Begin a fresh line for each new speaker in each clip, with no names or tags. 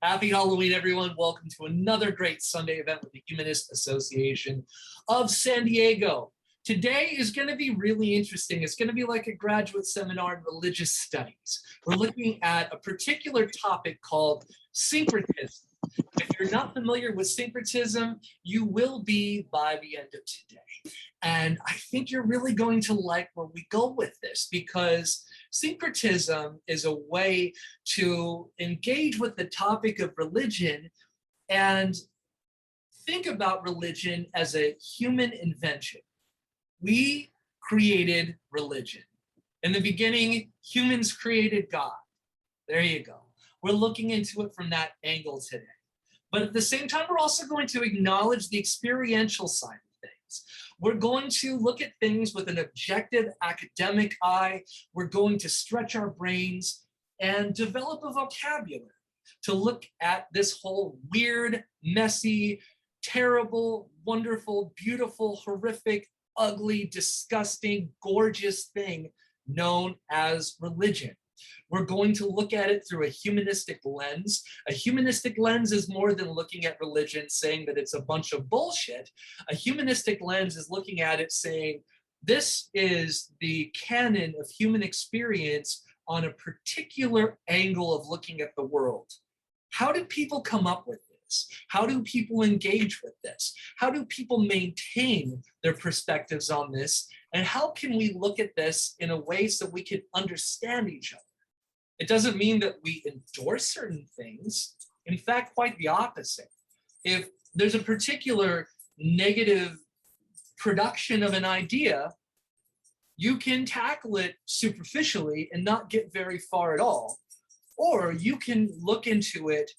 Happy Halloween, everyone. Welcome to another great Sunday event with the Humanist Association of San Diego. Today is going to be really interesting. It's going to be like a graduate seminar in religious studies. We're looking at a particular topic called syncretism. If you're not familiar with syncretism, you will be by the end of today. And I think you're really going to like where we go with this, because syncretism is a way to engage with the topic of religion and think about religion as a human invention. We created religion. In the beginning, humans created God. There you go. We're looking into it from that angle today. But at the same time, we're also going to acknowledge the experiential side of things. We're going to look at things with an objective academic eye. We're going to stretch our brains and develop a vocabulary to look at this whole weird, messy, terrible, wonderful, beautiful, horrific, ugly, disgusting, gorgeous thing known as religion. We're going to look at it through a humanistic lens. A humanistic lens is more than looking at religion saying that it's a bunch of bullshit. A humanistic lens is looking at it saying, this is the canon of human experience on a particular angle of looking at the world. How did people come up with this? How do people engage with this? How do people maintain their perspectives on this? And how can we look at this in a way so we can understand each other? It doesn't mean that we endorse certain things. In fact, quite the opposite. If there's a particular negative production of an idea, you can tackle it superficially and not get very far at all. Or you can look into it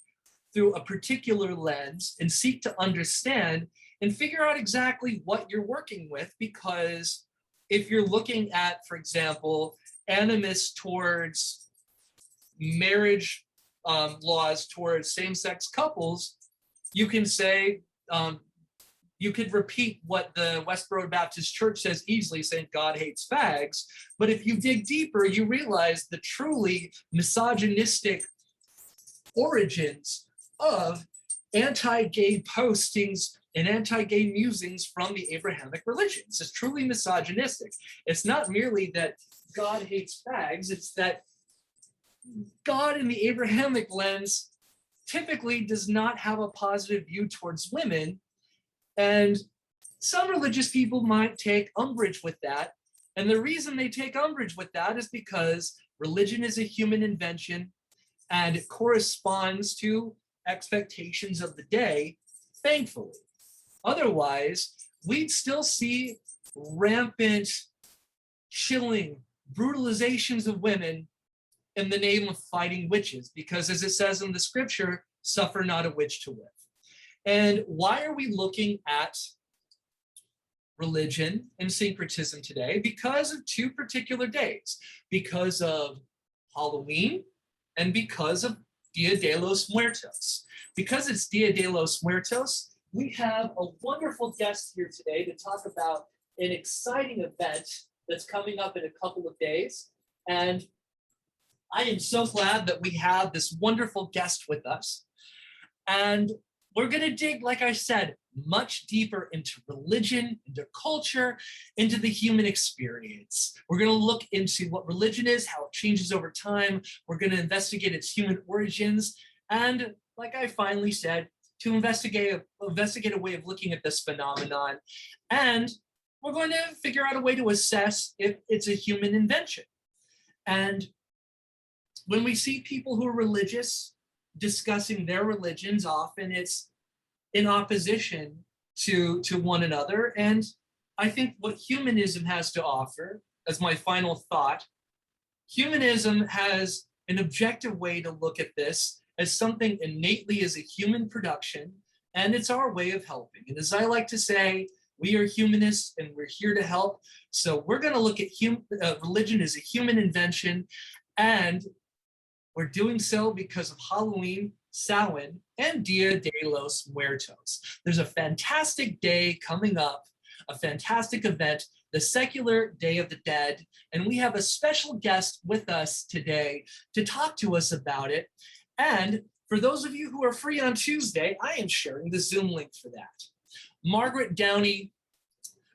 through a particular lens and seek to understand and figure out exactly what you're working with. Because if you're looking at, for example, animus towards marriage laws towards same-sex couples, you can say, you could repeat what the Westboro Baptist Church says easily, saying God hates fags. But if you dig deeper, you realize the truly misogynistic origins of anti-gay postings and anti-gay musings from the Abrahamic religions. It's truly misogynistic. It's not merely that God hates fags, it's that God in the Abrahamic lens typically does not have a positive view towards women. And some religious people might take umbrage with that. And the reason they take umbrage with that is because religion is a human invention and it corresponds to expectations of the day, thankfully. Otherwise, we'd still see rampant chilling, brutalizations of women in the name of fighting witches, because as it says in the scripture, suffer not a witch to live. And why are we looking at religion and syncretism today? Because of two particular days, because of Halloween and because of Dia de los Muertos. Because it's Dia de los Muertos, we have a wonderful guest here today to talk about an exciting event that's coming up in a couple of days. And I am so glad that we have this wonderful guest with us. And we're going to dig, like I said, much deeper into religion, into culture, into the human experience. We're going to look into what religion is, how it changes over time. We're going to investigate its human origins. And like I finally said, to investigate a way of looking at this phenomenon. And we're going to figure out a way to assess if it's a human invention. And when we see people who are religious discussing their religions, often it's in opposition to one another. And I think what humanism has to offer, as my final thought, humanism has an objective way to look at this as something innately as a human production, and it's our way of helping. And as I like to say, we are humanists and we're here to help. So we're going to look at religion as a human invention, and we're doing so because of Halloween, Samhain, and Dia de los Muertos. There's a fantastic day coming up, a fantastic event, the secular Day of the Dead, and we have a special guest with us today to talk to us about it. And For those of you who are free on Tuesday, I am sharing the Zoom link for that. Margaret Downey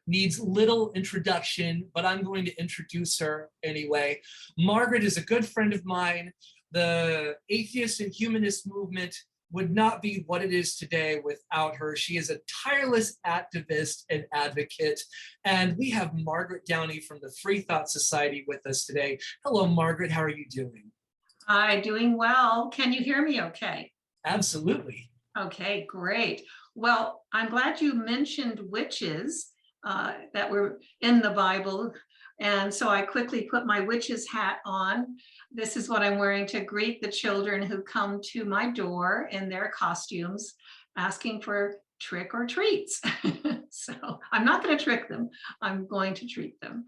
needs little introduction, but I'm going to introduce her anyway. Margaret is a good friend of mine. The atheist and humanist movement would not be what it is today without her. She is a tireless activist and advocate. And we have Margaret Downey from the Freethought Society with us today. Hello, Margaret. How are you doing?
Hi, doing well. Can you hear me okay?
Absolutely.
Okay, great. Well, I'm glad you mentioned witches that were in the Bible. And so I quickly put my witch's hat on. This is what I'm wearing to greet the children who come to my door in their costumes, asking for trick or treats. So I'm not going to trick them. I'm going to treat them.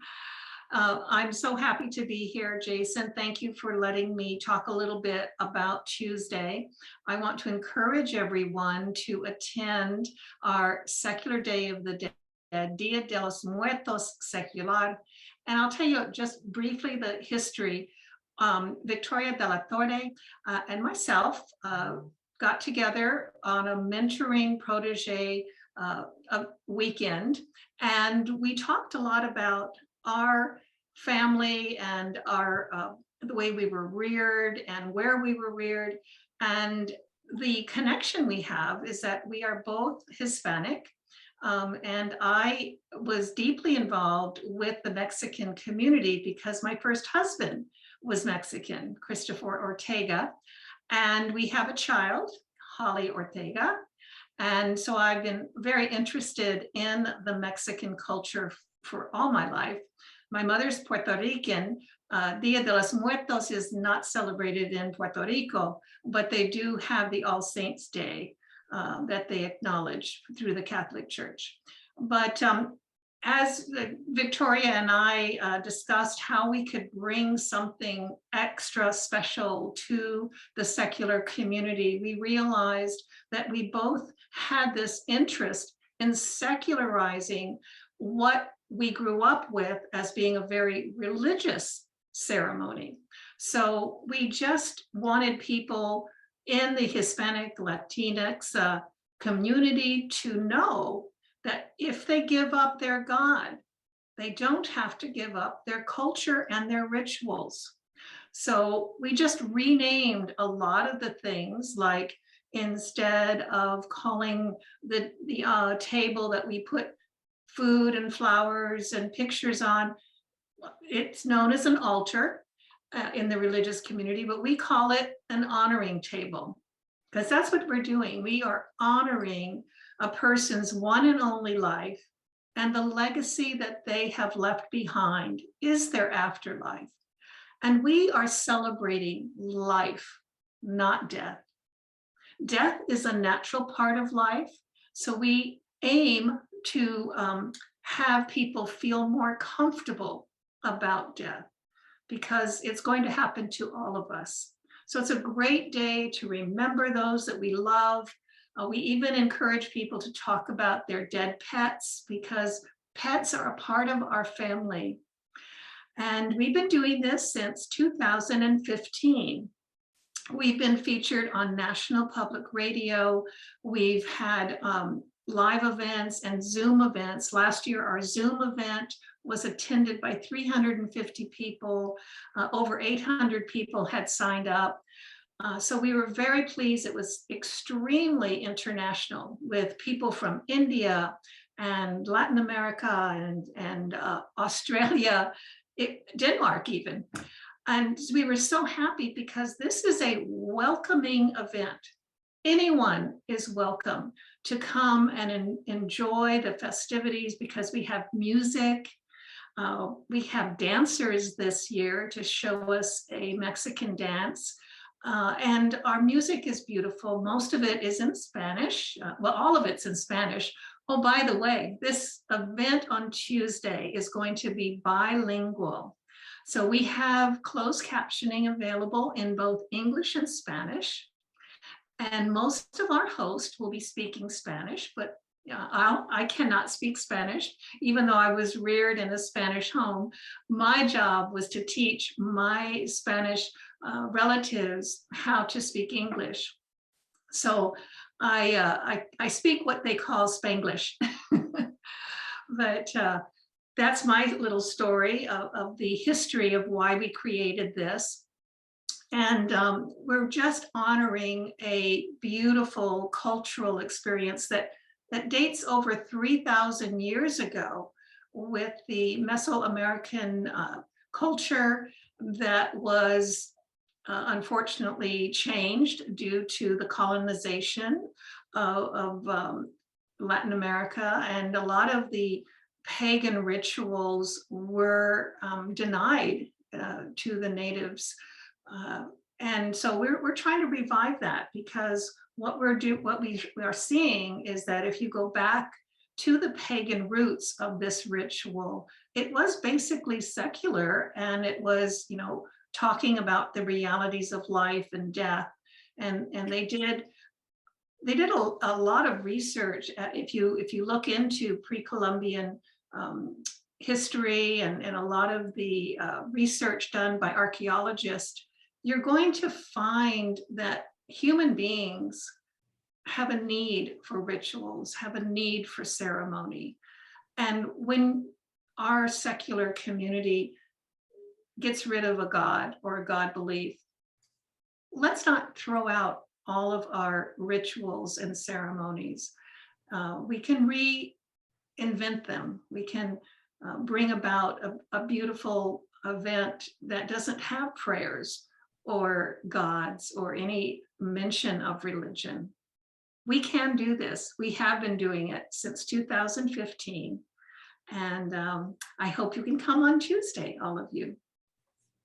I'm so happy to be here, Jason. Thank you for letting me talk a little bit about Tuesday. I want to encourage everyone to attend our secular Day of the Dead, Dia de los Muertos secular. And I'll tell you just briefly the history. Victoria de la Torre and myself got together on a mentoring protege weekend, and we talked a lot about our family and our the way we were reared and where we were reared. And the connection we have is that we are both Hispanic. And I was deeply involved with the Mexican community because my first husband was Mexican, Christopher Ortega. And we have a child, Holly Ortega. And so I've been very interested in the Mexican culture for all my life. My mother's Puerto Rican. Dia de los Muertos is not celebrated in Puerto Rico, but they do have the All Saints Day that they acknowledge through the Catholic Church. But as Victoria and I discussed how we could bring something extra special to the secular community, we realized that we both had this interest in secularizing what we grew up with as being a very religious ceremony. So we just wanted people in the Hispanic Latinx community to know that if they give up their God, they don't have to give up their culture and their rituals. So we just renamed a lot of the things, like instead of calling the table that we put food and flowers and pictures on, it's known as an altar in the religious community, but we call it an honoring table, because that's what we're doing. We are honoring a person's one and only life, and the legacy that they have left behind is their afterlife. And we are celebrating life, not death. Death is a natural part of life, so we aim to have people feel more comfortable about death, because it's going to happen to all of us. So it's a great day to remember those that we love. We even encourage people to talk about their dead pets, because pets are a part of our family. And we've been doing this since 2015. We've been featured on National Public Radio. We've had live events and Zoom events. Last year, our Zoom event was attended by 350 people. Over 800 people had signed up. So we were very pleased. It was extremely international, with people from India and Latin America and Australia, Denmark even. And we were so happy because this is a welcoming event. Anyone is welcome to come and enjoy the festivities, because we have music. We have dancers this year to show us a Mexican dance. And our music is beautiful. Most of it is in Spanish. Well, all of it's in Spanish. Oh, by the way, this event on Tuesday is going to be bilingual. So we have closed captioning available in both English and Spanish. And most of our hosts will be speaking Spanish, but I cannot speak Spanish, even though I was reared in a Spanish home. My job was to teach my Spanish relatives how to speak English. So I speak what they call Spanglish, but that's my little story of the history of why we created this. And we're just honoring a beautiful cultural experience that dates over 3,000 years ago with the Mesoamerican culture that was unfortunately changed due to the colonization of Latin America, and a lot of the pagan rituals were denied to the natives. And so we're trying to revive that, because what we are seeing is that if you go back to the pagan roots of this ritual, it was basically secular, and it was, talking about the realities of life and death. And they did a lot of research. If you look into pre-Columbian history and a lot of the research done by archaeologists, you're going to find that human beings have a need for rituals, have a need for ceremony. And when our secular community gets rid of a God or a God belief, let's not throw out all of our rituals and ceremonies. We can reinvent them. We can bring about a beautiful event that doesn't have prayers or gods or any mention of religion. We can do this. We have been doing it since 2015. And I hope you can come on Tuesday, all of you.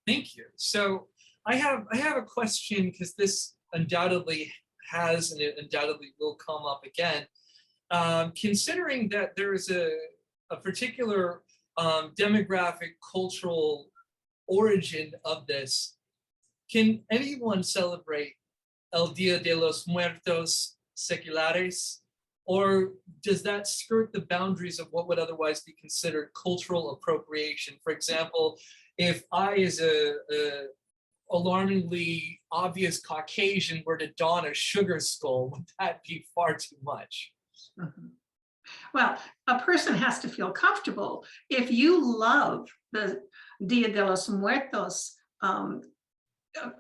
Thank you. So I have a question, because this undoubtedly has, and it undoubtedly will come up again. Considering that there is a particular demographic, cultural origin of this, can anyone celebrate El Dia de los Muertos seculares, or does that skirt the boundaries of what would otherwise be considered cultural appropriation? For example, if I, as a alarmingly obvious Caucasian, were to don a sugar skull, would that be far too much?
Mm-hmm. Well, a person has to feel comfortable. If you love the Dia de los Muertos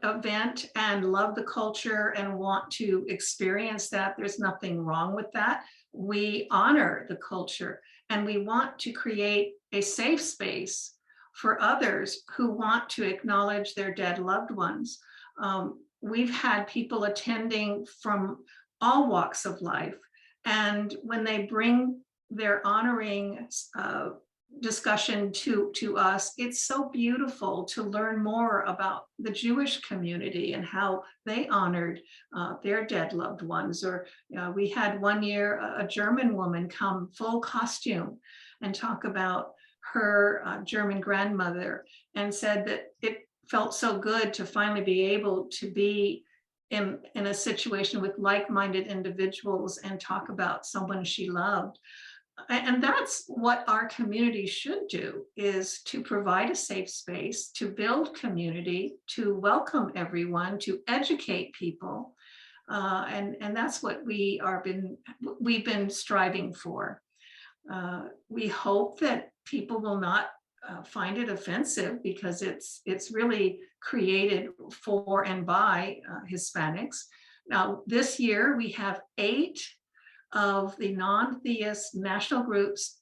event and love the culture and want to experience that, there's nothing wrong with that. We honor the culture, and we want to create a safe space for others who want to acknowledge their dead loved ones. We've had people attending from all walks of life, and when they bring their honoring discussion to us, it's so beautiful to learn more about the Jewish community and how they honored their dead loved ones. Or we had one year a German woman come full costume and talk about her German grandmother, and said that it felt so good to finally be able to be in a situation with like-minded individuals and talk about someone she loved. And that's what our community should do, is to provide a safe space, to build community, to welcome everyone, to educate people. And that's what we've been striving for. We hope that people will not find it offensive, because it's really created for and by Hispanics. Now, this year we have 8 of the non-theist national groups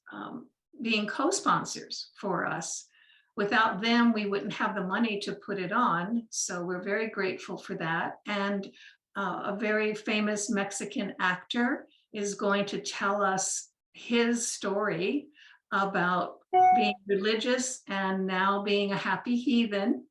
being co-sponsors for us. Without them, we wouldn't have the money to put it on. So we're very grateful for that. And a very famous Mexican actor is going to tell us his story about being religious and now being a happy heathen.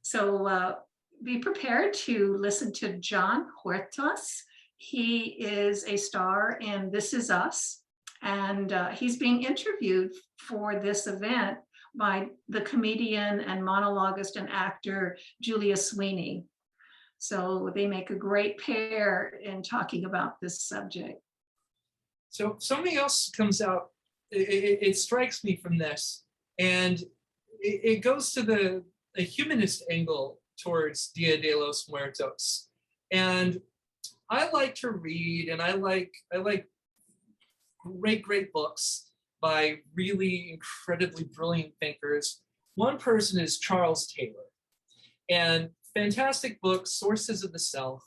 So be prepared to listen to John Huertas. He is a star in This Is Us, and he's being interviewed for this event by the comedian and monologuist and actor Julia Sweeney. So they make a great pair in talking about this subject.
So something else comes out, it strikes me from this, and it goes to the humanist angle towards Dia de los Muertos. And I like to read, and I like great books by really incredibly brilliant thinkers. One person is Charles Taylor, and fantastic book, Sources of the Self.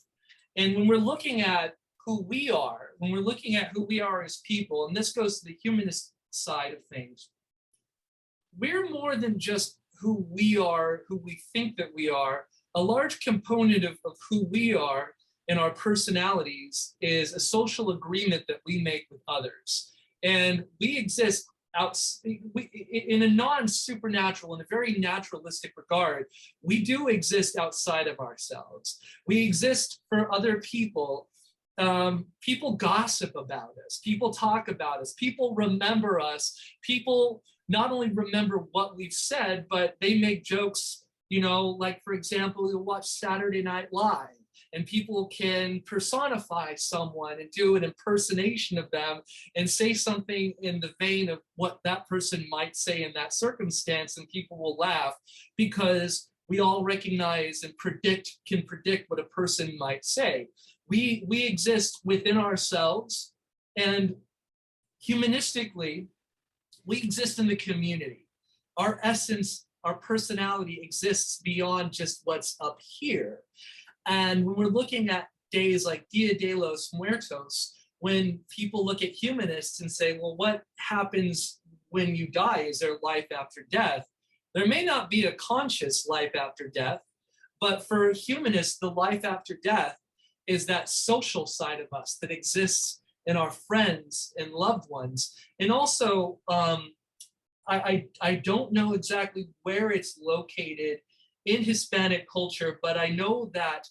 And when we're looking at who we are, when we're looking at who we are as people, and this goes to the humanist side of things, we're more than just who we are, who we think that we are. A large component of who we are and our personalities is a social agreement that we make with others. And we exist in a non-supernatural, in a very naturalistic regard, we do exist outside of ourselves. We exist for other people. People gossip about us. People talk about us. People remember us. People not only remember what we've said, but they make jokes, like, for example, you'll watch Saturday Night Live, and people can personify someone and do an impersonation of them and say something in the vein of what that person might say in that circumstance, and people will laugh because we all recognize and can predict what a person might say. We exist within ourselves, and humanistically, we exist in the community. Our essence, our personality exists beyond just what's up here. And when we're looking at days like Dia de los Muertos, when people look at humanists and say, well, what happens when you die? Is there life after death? There may not be a conscious life after death, but for humanists, the life after death is that social side of us that exists in our friends and loved ones. And also, I don't know exactly where it's located in Hispanic culture, but I know that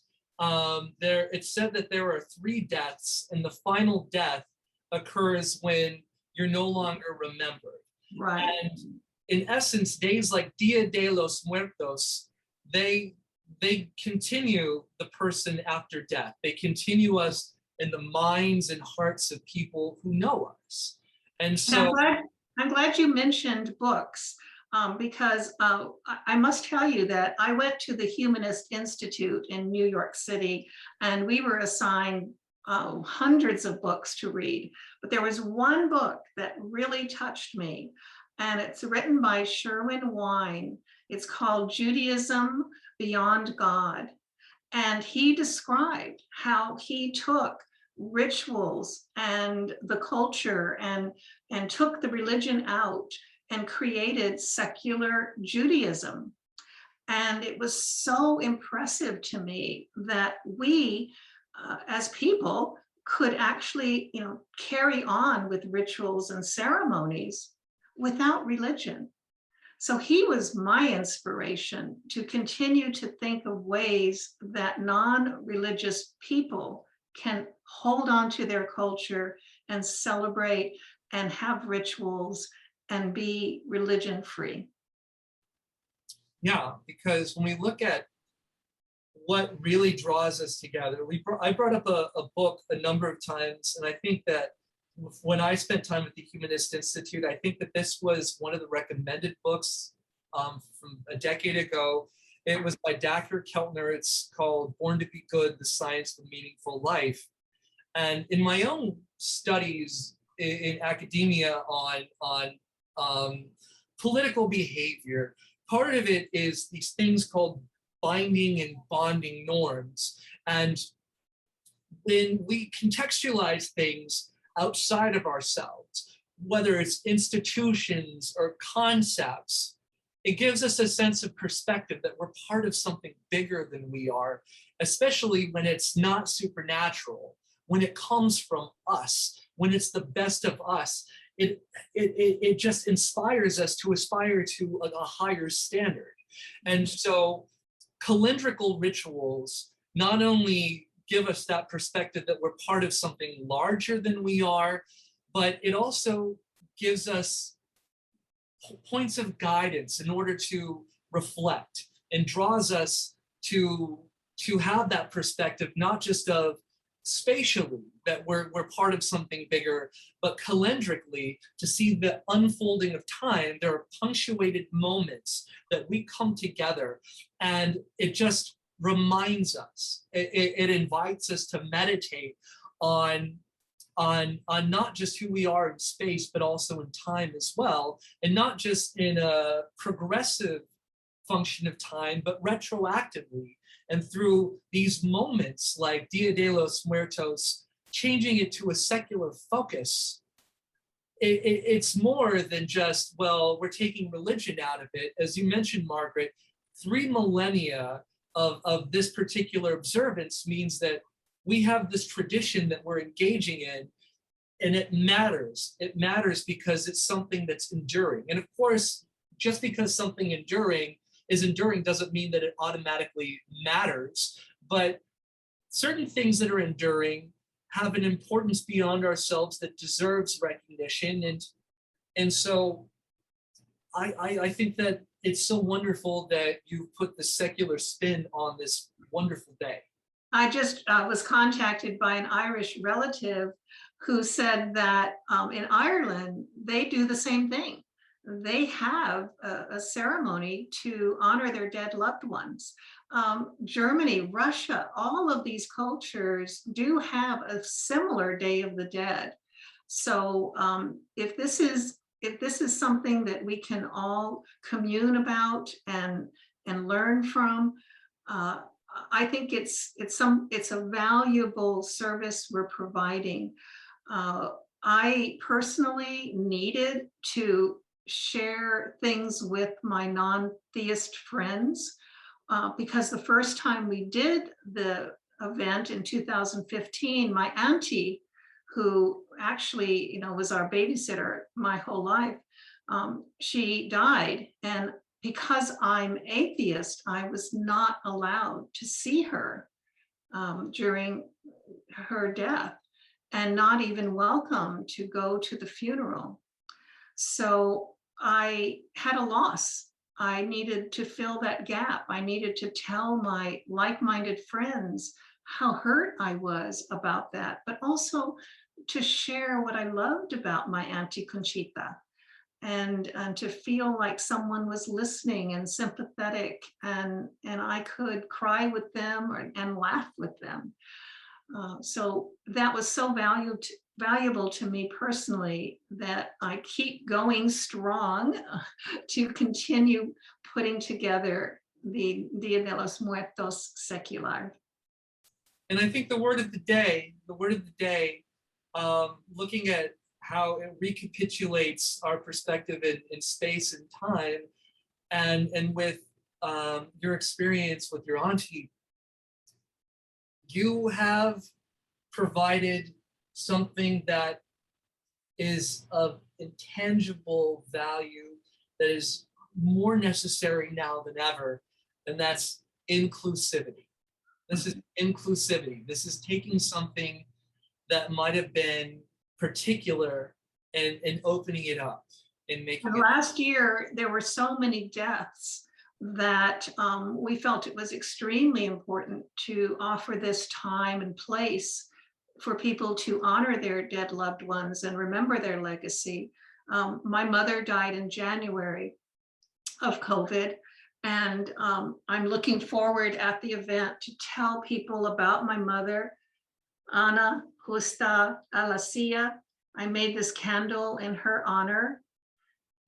it's said that there are 3 deaths, and the final death occurs when you're no longer remembered.
Right.
And in essence, days like Dia de los Muertos, they continue the person after death. They continue us in the minds and hearts of people who know us. And so
I'm glad you mentioned books, because I must tell you that I went to the Humanist Institute in New York City, and we were assigned hundreds of books to read. But there was one book that really touched me, and it's written by Sherwin Wine. It's called Judaism Beyond God. And he described how he took rituals and the culture and took the religion out and created secular Judaism. And it was so impressive to me that we, as people, could actually, carry on with rituals and ceremonies without religion. So he was my inspiration to continue to think of ways that non-religious people can hold on to their culture and celebrate and have rituals and be religion-free.
Yeah, because when we look at what really draws us together, I brought up a book a number of times, and I think that when I spent time at the Humanist Institute, I think that this was one of the recommended books from a decade ago. It was by Dr. Keltner. It's called Born to Be Good, The Science of a Meaningful Life. And in my own studies in academia on political behavior, part of it is these things called binding and bonding norms. And when we contextualize things outside of ourselves, whether it's institutions or concepts, it gives us a sense of perspective that we're part of something bigger than we are, especially when it's not supernatural, when it comes from us, when it's the best of us. It just inspires us to aspire to a higher standard. And so calendrical rituals not only give us that perspective that we're part of something larger than we are, but it also gives us points of guidance in order to reflect, and draws us to have that perspective, not just of spatially that we're part of something bigger, but calendrically to see the unfolding of time. There are punctuated moments that we come together, and it just reminds us, it invites us to meditate on not just who we are in space, but also in time as well, and not just in a progressive function of time, but retroactively, and through these moments like Dia de los Muertos, changing it to a secular focus. It's more than just, well, we're taking religion out of it. As you mentioned, Margaret, 3 millennia of this particular observance means that we have this tradition that we're engaging in, and it matters. It matters because it's something that's enduring. And of course, just because something is enduring doesn't mean that it automatically matters, but certain things that are enduring have an importance beyond ourselves that deserves recognition. And so I think that it's so wonderful that you put the secular spin on this wonderful day.
I just was contacted by an Irish relative who said that in Ireland, they do the same thing. They have a ceremony to honor their dead loved ones. Germany, Russia, all of these cultures do have a similar Day of the Dead. So if this is something that we can all commune about and learn from, I think it's a valuable service we're providing. I personally needed to share things with my non-theist friends because the first time we did the event in 2015, my auntie, who actually, was our babysitter my whole life, she died. And because I'm atheist, I was not allowed to see her during her death, and not even welcome to go to the funeral. So I had a loss. I needed to fill that gap. I needed to tell my like-minded friends how hurt I was about that, but also to share what I loved about my Auntie Conchita, and to feel like someone was listening and sympathetic, and I could cry with them and laugh with them. So that was so valuable to me personally that I keep going strong to continue putting together the Dia de los Muertos secular.
And I think the word of the day, looking at how it recapitulates our perspective in space and time, and with your experience with your auntie, you have provided something that is of intangible value that is more necessary now than ever, and that's inclusivity. This is inclusivity. This is taking something that might have been particular and opening it up and making it.
Last year, there were so many deaths that we felt it was extremely important to offer this time and place for people to honor their dead loved ones and remember their legacy. My mother died in January of COVID, and I'm looking forward at the event to tell people about my mother, Ana Justa Alacia. I made this candle in her honor,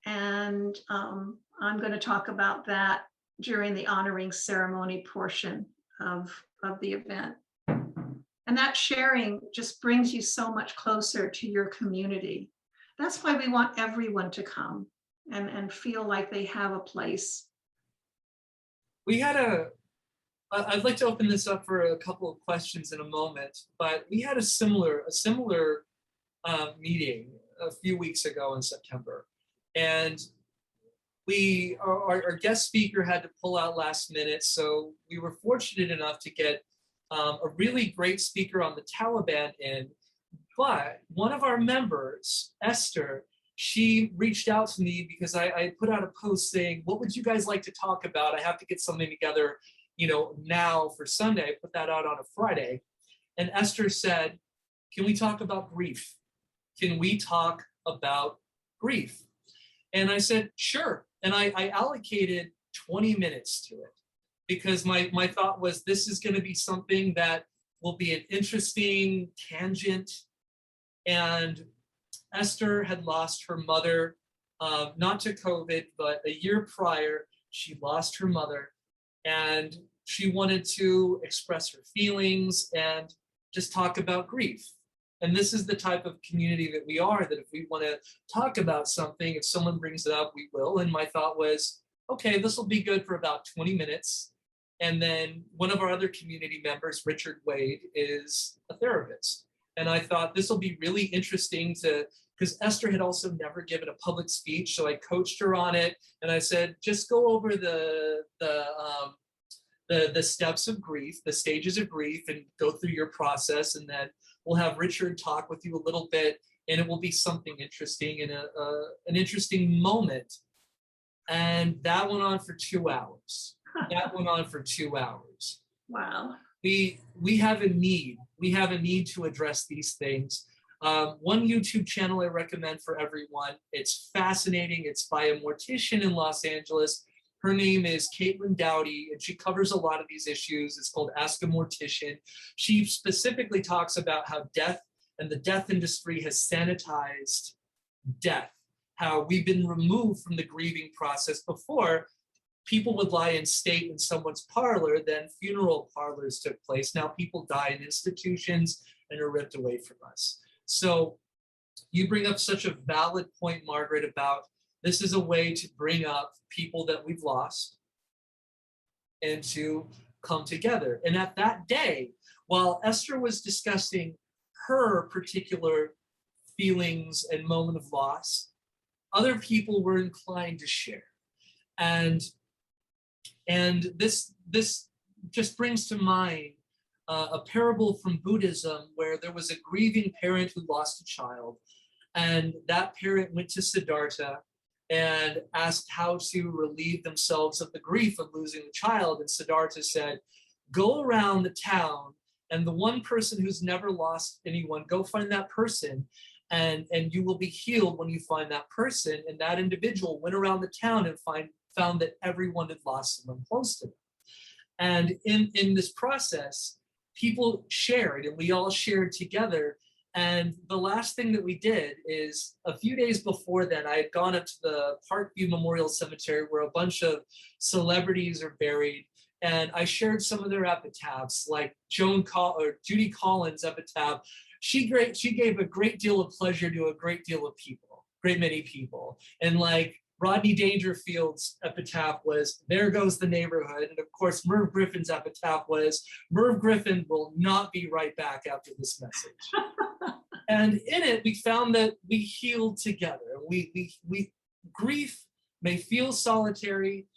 and I'm going to talk about that during the honoring ceremony portion of the event. And that sharing just brings you so much closer to your community. That's why we want everyone to come and feel like they have a place.
I'd like to open this up for a couple of questions in a moment, but we had a similar meeting a few weeks ago in September. And our guest speaker had to pull out last minute, so we were fortunate enough to get a really great speaker on the Taliban in. But one of our members, Esther, she reached out to me because I put out a post saying, what would you guys like to talk about? I have to get something together, now for Sunday. I put that out on a Friday. And Esther said, can we talk about grief? Can we talk about grief? And I said, sure. And I allocated 20 minutes to it. because my thought was this is going to be something that will be an interesting tangent. And Esther had lost her mother, not to COVID, but a year prior, she lost her mother, and she wanted to express her feelings and just talk about grief. And this is the type of community that we are, that if we want to talk about something, if someone brings it up, we will. And my thought was, okay, this will be good for about 20 minutes. And then one of our other community members, Richard Wade, is a therapist. And I thought this will be really interesting because Esther had also never given a public speech. So I coached her on it. And I said, just go over the steps of grief, the stages of grief, and go through your process. And then we'll have Richard talk with you a little bit, and it will be something interesting and an interesting moment. And that went on for 2 hours. That went on for 2 hours.
Wow.
We have a need. We have a need to address these things. One YouTube channel I recommend for everyone. It's fascinating. It's by a mortician in Los Angeles. Her name is Downey, and she covers a lot of these issues. It's called Ask a Mortician. She specifically talks about how death and the death industry has sanitized death, how we've been removed from the grieving process. Before, people would lie in state in someone's parlor, then funeral parlors took place. Now people die in institutions and are ripped away from us. So you bring up such a valid point, Margaret, about this is a way to bring up people that we've lost and to come together. And at that day, while Esther was discussing her particular feelings and moment of loss, other people were inclined to share. And this just brings to mind a parable from Buddhism where there was a grieving parent who lost a child, and that parent went to Siddhartha and asked how to relieve themselves of the grief of losing the child. And Siddhartha said, go around the town, and the one person who's never lost anyone, go find that person, and you will be healed when you find that person. And that individual went around the town and found that everyone had lost someone close to them. And in this process, people shared, and we all shared together. And the last thing that we did is, a few days before then, I had gone up to the Parkview Memorial Cemetery where a bunch of celebrities are buried. And I shared some of their epitaphs, like Judy Collins' epitaph. She gave a great deal of pleasure to a great deal of people, great many people. And like Rodney Dangerfield's epitaph was, there goes the neighborhood. And of course, Merv Griffin's epitaph was, Merv Griffin will not be right back after this message. And in it, we found that we healed together. Grief may feel solitary,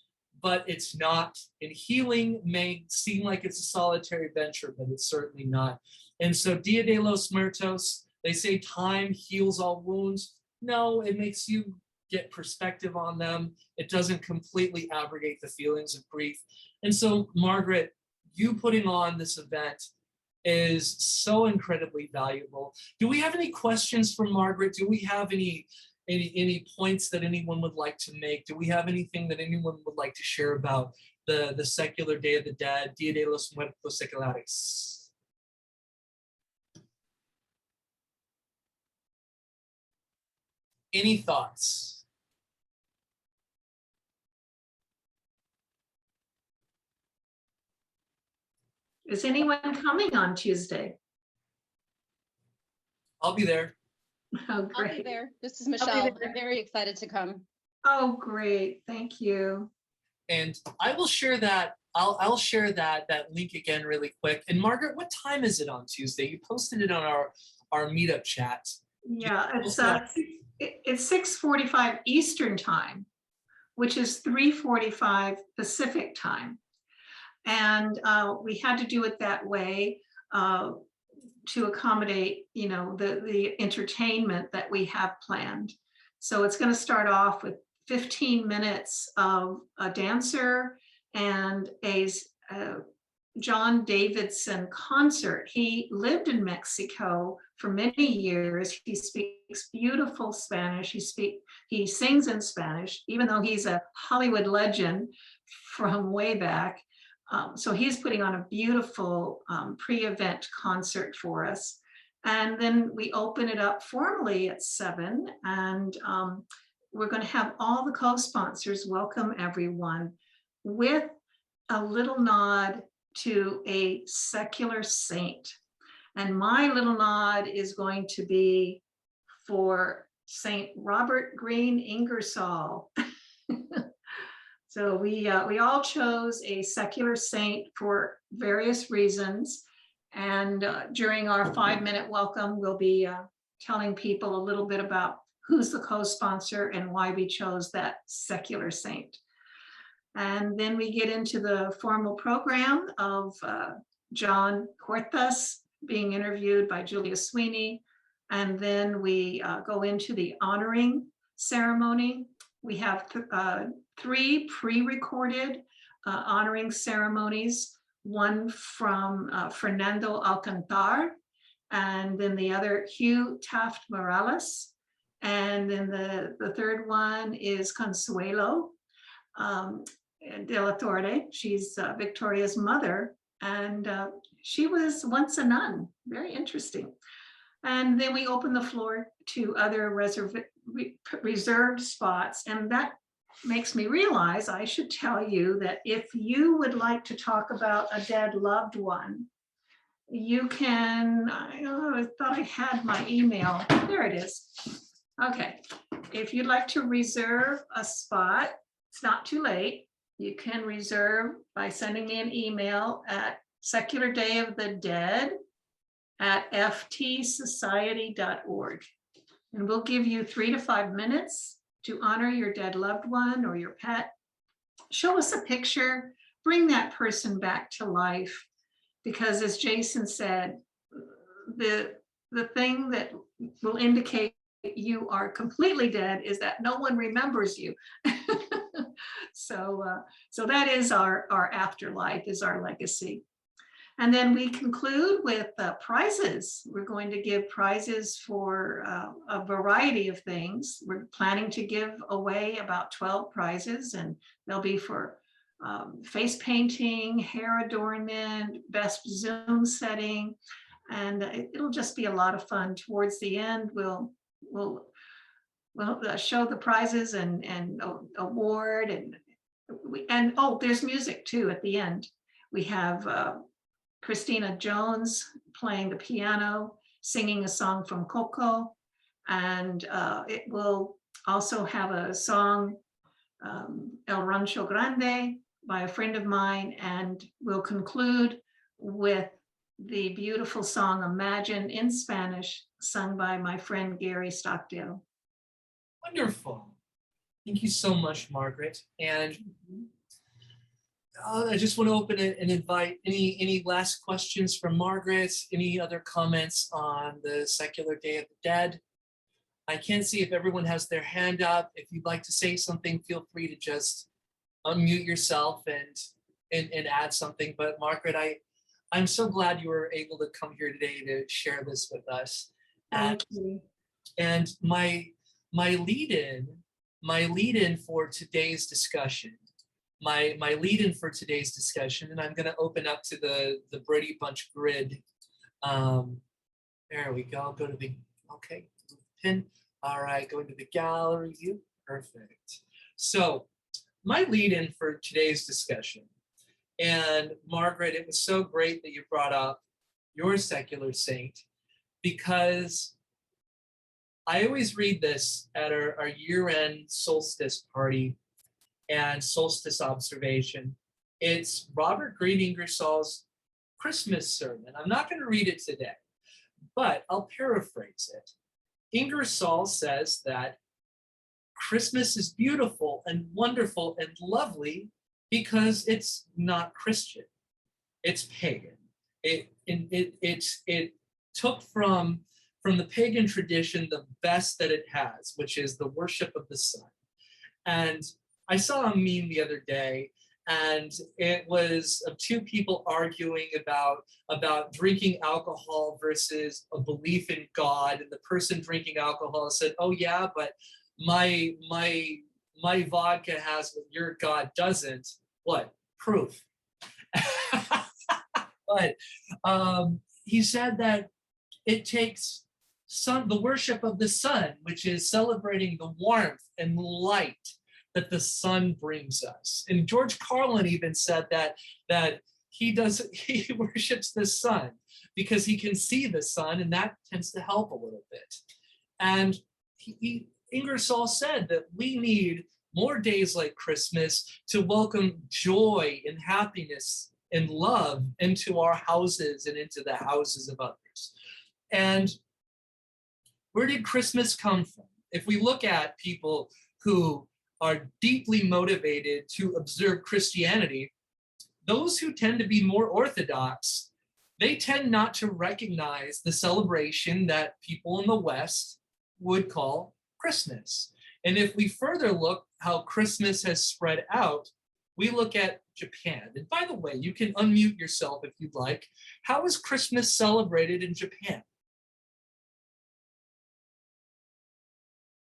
but it's not. And healing may seem like it's a solitary venture, but it's certainly not. And so Dia de los Muertos, they say time heals all wounds. No, it makes you get perspective on them. It doesn't completely abrogate the feelings of grief. And so, Margaret, you putting on this event is so incredibly valuable. Do we have any questions for Margaret? Do we have any points that anyone would like to make? Do we have anything that anyone would like to share about the secular Day of the Dead, Dia de los Muertos Seculares? Any thoughts?
Is anyone coming on Tuesday?
I'll be there.
Oh, great.
I'll be there. This is Michelle. I'm very excited to come.
Oh, great. Thank you.
And I will share that. I'll share that link again really quick. And Margaret, what time is it on Tuesday? You posted it on our meetup chat.
Yeah, it's 6:45 Eastern time, which is 3:45 Pacific time. And we had to do it that way to accommodate, the entertainment that we have planned. So it's going to start off with 15 minutes of a dancer and a John Davidson concert. He lived in Mexico for many years. He speaks beautiful Spanish. He sings in Spanish, even though he's a Hollywood legend from way back. So he's putting on a beautiful pre-event concert for us. And then we open it up formally at 7. And we're going to have all the co-sponsors welcome everyone with a little nod to a secular saint. And my little nod is going to be for Saint Robert Greene Ingersoll. So we all chose a secular saint for various reasons. And during our 5-minute welcome, we'll be telling people a little bit about who's the co-sponsor and why we chose that secular saint. And then we get into the formal program of John Corthus being interviewed by Julia Sweeney. And then we go into the honoring ceremony. We have 3 pre-recorded honoring ceremonies, one from Fernando Alcantar, and then the other Hugh Taft Morales. And then the third one is Consuelo de la Torre. She's Victoria's mother, and she was once a nun. Very interesting. And then we open the floor to other reserved spots. And that makes me realize I should tell you that if you would like to talk about a dead loved one, you can, I thought I had my email. There it is. Okay. If you'd like to reserve a spot, it's not too late. You can reserve by sending me an email at seculardayofthedead@ftsociety.org. And we'll give you 3 to 5 minutes to honor your dead loved one or your pet. Show us a picture, bring that person back to life. Because as Jason said, the thing that will indicate you are completely dead is that no one remembers you. So that is our afterlife, is our legacy. And then we conclude with prizes. We're going to give prizes for a variety of things. We're planning to give away about 12 prizes, and they'll be for face painting, hair adornment, best Zoom setting, and it'll just be a lot of fun. Towards the end, we'll show the prizes and award, and oh, there's music too at the end. We have Christina Jones playing the piano, singing a song from Coco, and it will also have a song, El Rancho Grande, by a friend of mine, and we'll conclude with the beautiful song Imagine in Spanish, sung by my friend Gary Stockdale.
Wonderful. Thank you so much, Margaret. And I just want to open it and invite any last questions from Margaret, any other comments on the Secular Day of the Dead. I can't see if everyone has their hand up. If you'd like to say something, feel free to just unmute yourself and add something. But Margaret, I'm so glad you were able to come here today to share this with us.
Thank you.
And my lead-in for today's discussion, and I'm going to open up to the Brady Bunch grid. There we go. Go to the, okay, pin. All right, go into the gallery view. Perfect. So my lead-in for today's discussion, and Margaret, it was so great that you brought up your secular saint, because I always read this at our year-end solstice party and solstice observation. It's Robert Greene Ingersoll's Christmas sermon. I'm not going to read it today, but I'll paraphrase it. Ingersoll says that Christmas is beautiful and wonderful and lovely because it's not Christian. It's pagan. It took from the pagan tradition the best that it has, which is the worship of the sun. And I saw a meme the other day, and it was of 2 people arguing about drinking alcohol versus a belief in God. And the person drinking alcohol said, "Oh yeah, but my vodka has what your God doesn't." What? Proof. But he said that it takes the worship of the sun, which is celebrating the warmth and light that the sun brings us. And George Carlin even said that he worships the sun because he can see the sun, and that tends to help a little bit. And Ingersoll said that we need more days like Christmas to welcome joy and happiness and love into our houses and into the houses of others. And where did Christmas come from? If we look at people who are deeply motivated to observe Christianity, those who tend to be more orthodox, they tend not to recognize the celebration that people in the West would call Christmas. And if we further look how Christmas has spread out, we look at Japan. And by the way, you can unmute yourself if you'd like. How is Christmas celebrated in Japan?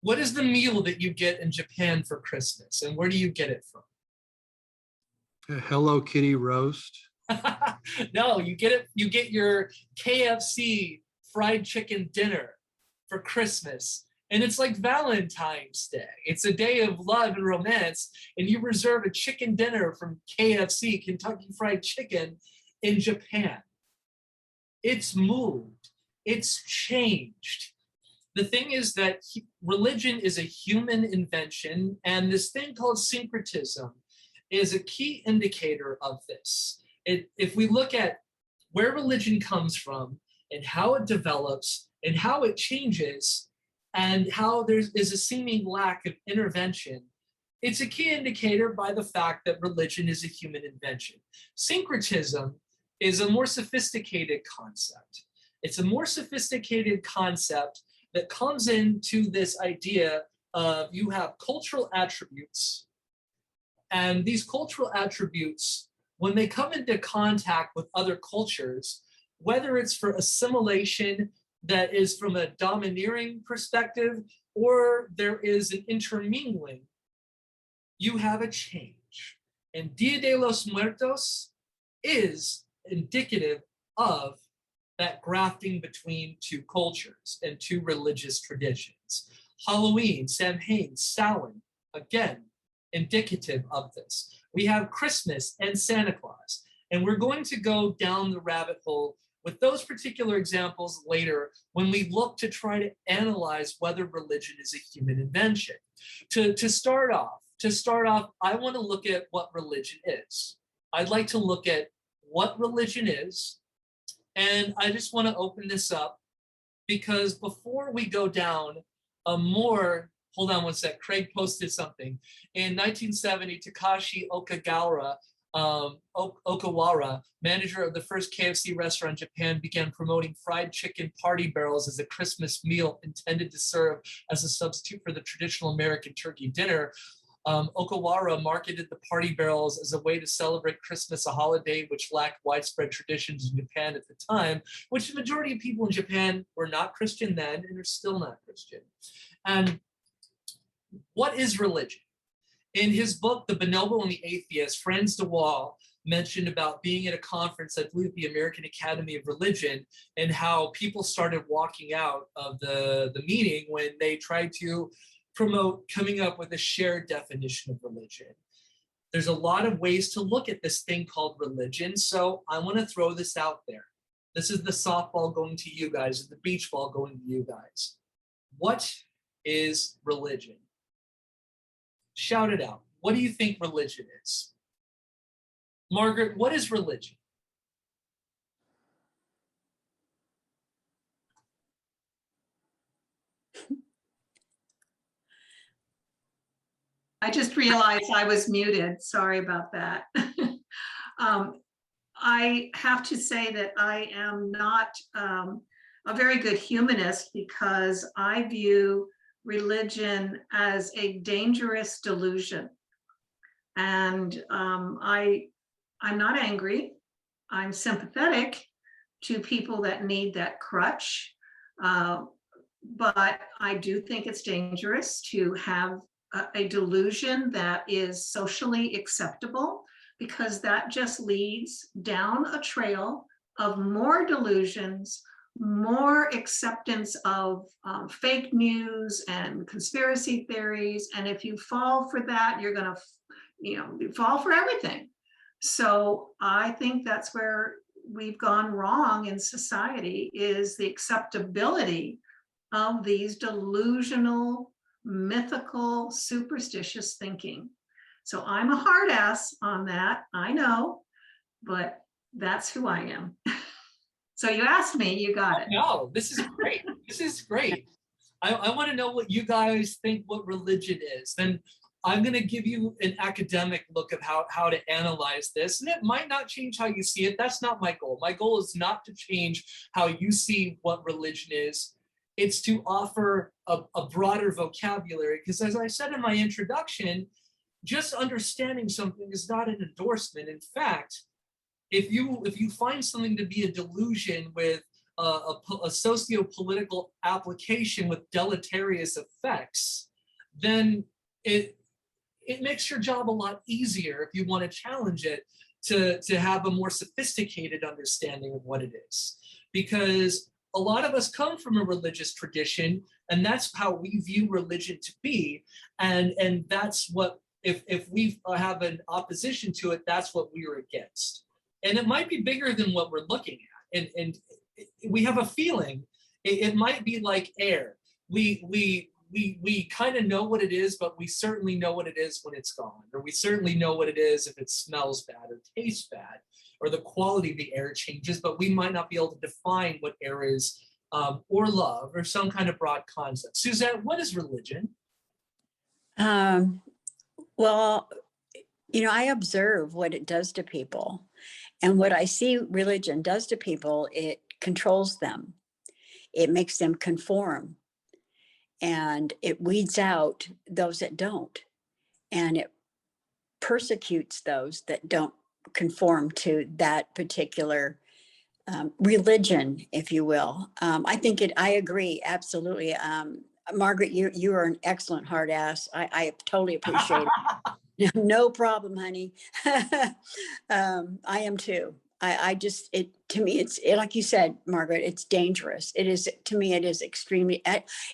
What is the meal that you get in Japan for Christmas, and where do you get it from?
Hello Kitty roast.
No, you get your KFC fried chicken dinner for Christmas. And it's like Valentine's Day. It's a day of love and romance, and you reserve a chicken dinner from KFC, Kentucky Fried Chicken, in Japan. It's moved. It's changed. The thing is that religion is a human invention, and this thing called syncretism is a key indicator of this. If we look at where religion comes from and how it develops and how it changes, and how there is a seeming lack of intervention, it's a key indicator by the fact that religion is a human invention. Syncretism is a more sophisticated concept. It's a more sophisticated concept that comes into this idea of you have cultural attributes, and these cultural attributes, when they come into contact with other cultures, whether it's for assimilation that is from a domineering perspective, or there is an intermingling, you have a change. And Dia de los Muertos is indicative of that grafting between two cultures and two religious traditions. Halloween, Samhain, Samhain, again, indicative of this. We have Christmas and Santa Claus, and we're going to go down the rabbit hole with those particular examples later when we look to try to analyze whether religion is a human invention. To start off, I want to look at what religion is. I'd like to look at what religion is, and I just want to open this up because before we go down a more, hold on one sec, Craig posted something. In 1970, Takashi Okawara, manager of the first KFC restaurant in Japan, began promoting fried chicken party barrels as a Christmas meal intended to serve as a substitute for the traditional American turkey dinner. Okawara marketed the party barrels as a way to celebrate Christmas, a holiday which lacked widespread traditions in Japan at the time, which the majority of people in Japan were not Christian then and are still not Christian. And what is religion? In his book, The Bonobo and the Atheist, Franz de Waal mentioned about being at a conference, I believe the American Academy of Religion, and how people started walking out of the meeting when they tried to promote coming up with a shared definition of religion. There's a lot of ways to look at this thing called religion, so I want to throw this out there. This is the softball going to you guys, the beach ball going to you guys. What is religion? Shout it out. What do you think religion is? Margaret, what is religion?
I just realized I was muted. Sorry about that. I have to say that I am not a very good humanist because I view religion as a dangerous delusion. And I'm not angry. I'm sympathetic to people that need that crutch. But I do think it's dangerous to have a delusion that is socially acceptable, because that just leads down a trail of more delusions, more acceptance of fake news and conspiracy theories. And if you fall for that, you're going to, fall for everything. So I think that's where we've gone wrong in society, is the acceptability of these delusional, mythical, superstitious thinking. So I'm a hard ass on that, I know, but that's who I am. So you asked me, you got it.
No, this is great. This is great. I want to know what you guys think what religion is. Then I'm going to give you an academic look at how to analyze this. And it might not change how you see it. That's not my goal. My goal is not to change how you see what religion is. It's to offer a broader vocabulary. Because as I said in my introduction, just understanding something is not an endorsement. In fact, if you find something to be a delusion with a socio-political application with deleterious effects, then it makes your job a lot easier if you want to challenge it to have a more sophisticated understanding of what it is. Because a lot of us come from a religious tradition, and that's how we view religion to be. And that's what, if we have an opposition to it, that's what we are against. And it might be bigger than what we're looking at. And we have a feeling it might be like air. We kind of know what it is, but we certainly know what it is when it's gone, or we certainly know what it is if it smells bad or tastes bad, or the quality of the air changes, but we might not be able to define what air is, or love, or some kind of broad concept. Suzette, what is religion?
Well, I observe what it does to people. And what I see religion does to people, it controls them. It makes them conform. And it weeds out those that don't. And it persecutes those that don't conform to that particular religion, if you will. I agree, absolutely. Margaret, you are an excellent hard ass. I totally appreciate it. No problem, honey. I am too. To me, it's like you said, Margaret, it's dangerous. It is, to me, it is extremely,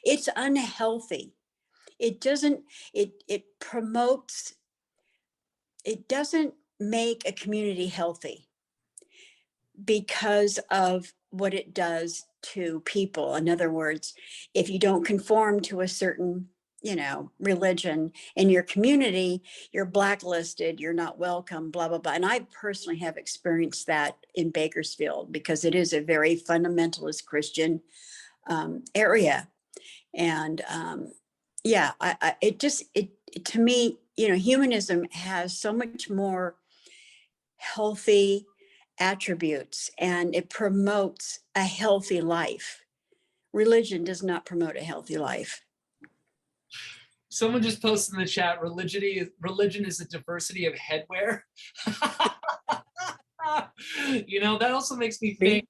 it's unhealthy. It doesn't make a community healthy because of what it does to people. In other words, if you don't conform to a certain religion in your community, you're blacklisted, you're not welcome, blah, blah, blah. And I personally have experienced that in Bakersfield because it is a very fundamentalist Christian area. And to me, humanism has so much more healthy attributes and it promotes a healthy life. Religion does not promote a healthy life.
Someone just posted in the chat, religion is a diversity of headwear. That also makes me think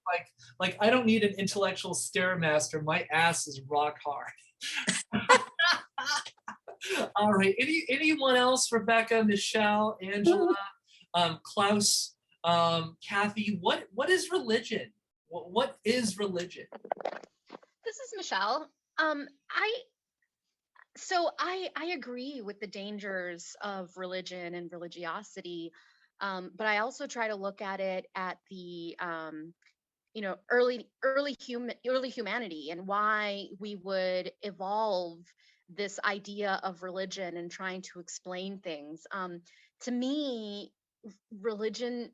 like I don't need an intellectual stairmaster. My ass is rock hard. All right. Anyone else? Rebecca, Michelle, Angela, Klaus, Kathy. What is religion? What is religion?
This is Michelle. I agree with the dangers of religion and religiosity, but I also try to look at it at the early humanity and why we would evolve this idea of religion and trying to explain things. To me, religion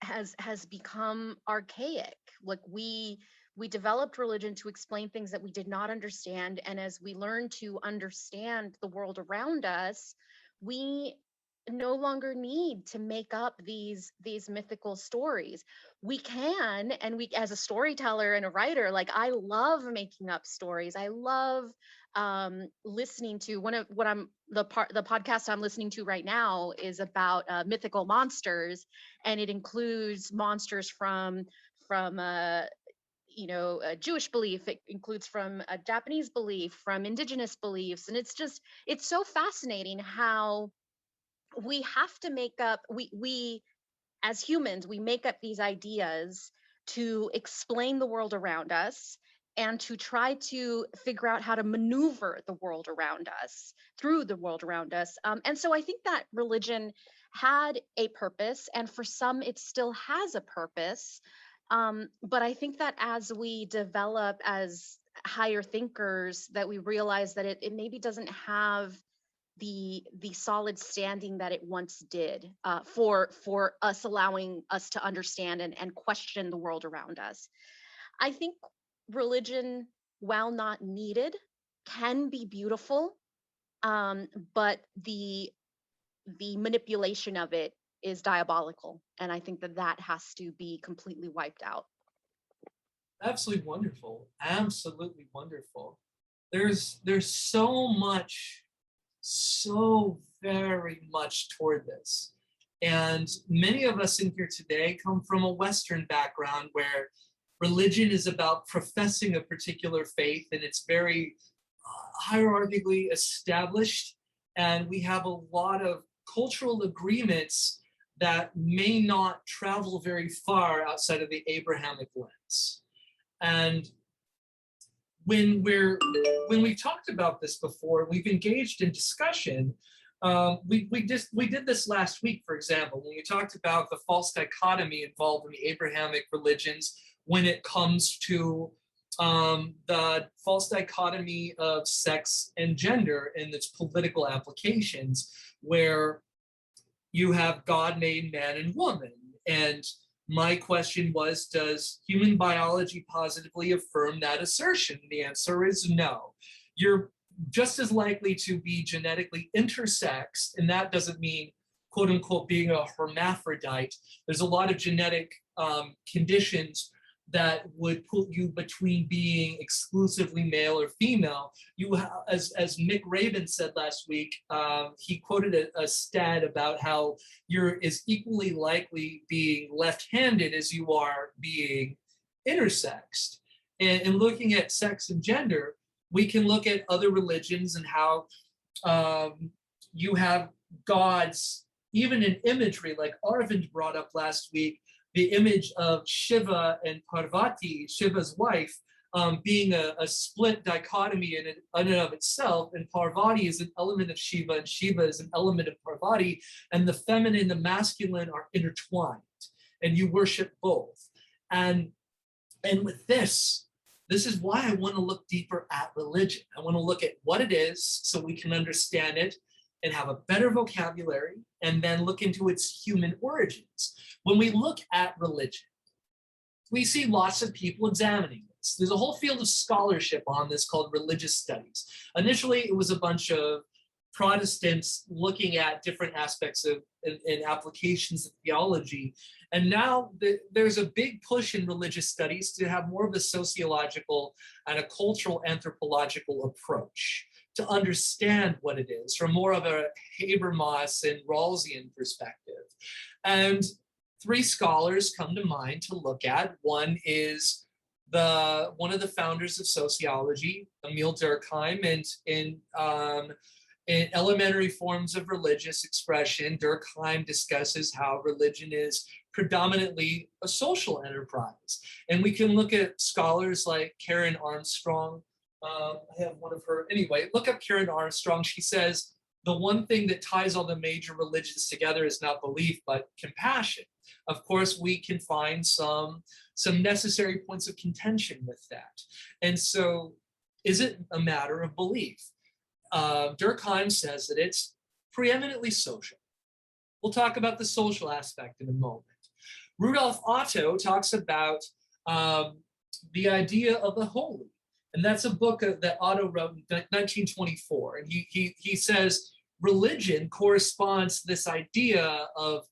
has become archaic. Like we developed religion to explain things that we did not understand, and as we learn to understand the world around us, we no longer need to make up these mythical stories. We can, and we, as a storyteller and a writer, like I love making up stories. I love listening to the podcast I'm listening to right now is about mythical monsters, and it includes monsters from a Jewish belief. It includes from a Japanese belief, from indigenous beliefs, and it's so fascinating how we have to make up, we as humans, we make up these ideas to explain the world around us and to try to figure out how to maneuver the world around us, through the world around us. And so I think that religion had a purpose, and for some, it still has a purpose. But I think that as we develop as higher thinkers, that we realize that it maybe doesn't have the solid standing that it once did, for us, allowing us to understand and question the world around us. I think religion, while not needed, can be beautiful, but the manipulation of it is diabolical, and I think that that has to be completely wiped out.
Absolutely wonderful. Absolutely wonderful. There's so very much toward this. And many of us in here today come from a Western background where religion is about professing a particular faith, and it's very hierarchically established. And we have a lot of cultural agreements that may not travel very far outside of the Abrahamic lens. And when we've talked about this before, we've engaged in discussion. We did this last week, for example, when we talked about the false dichotomy involved in the Abrahamic religions when it comes to the false dichotomy of sex and gender and its political applications, where you have God made man and woman. And my question was, does human biology positively affirm that assertion? The answer is no. You're just as likely to be genetically intersexed, and that doesn't mean, quote unquote, being a hermaphrodite. There's a lot of genetic conditions that would put you between being exclusively male or female. You have, as Mick Rabin said last week, he quoted a stat about how you're as equally likely being left-handed as you are being intersexed. And looking at sex and gender, we can look at other religions and how you have gods, even in imagery, like Arvind brought up last week, the image of Shiva and Parvati, Shiva's wife, being a split dichotomy in and of itself, and Parvati is an element of Shiva, and Shiva is an element of Parvati, and the feminine and the masculine are intertwined, and you worship both. And with this is why I want to look deeper at religion. I want to look at what it is so we can understand it and have a better vocabulary, and then look into its human origins. When we look at religion, we see lots of people examining this. There's a whole field of scholarship on this called religious studies. Initially, it was a bunch of Protestants looking at different aspects of and applications of theology. And now there's a big push in religious studies to have more of a sociological and a cultural anthropological approach to understand what it is from more of a Habermas and Rawlsian perspective. And three scholars come to mind to look at. One is one of the founders of sociology, Emil Durkheim, and in Elementary Forms of Religious Expression, Durkheim discusses how religion is predominantly a social enterprise. And we can look at scholars like Karen Armstrong. I have one of her, anyway, look up Karen Armstrong. She says, the one thing that ties all the major religions together is not belief, but compassion. Of course, we can find some necessary points of contention with that. And so, is it a matter of belief? Durkheim says that it's preeminently social. We'll talk about the social aspect in a moment. Rudolf Otto talks about the idea of the holy. And that's a book that Otto wrote in 1924. And he says religion corresponds to this idea of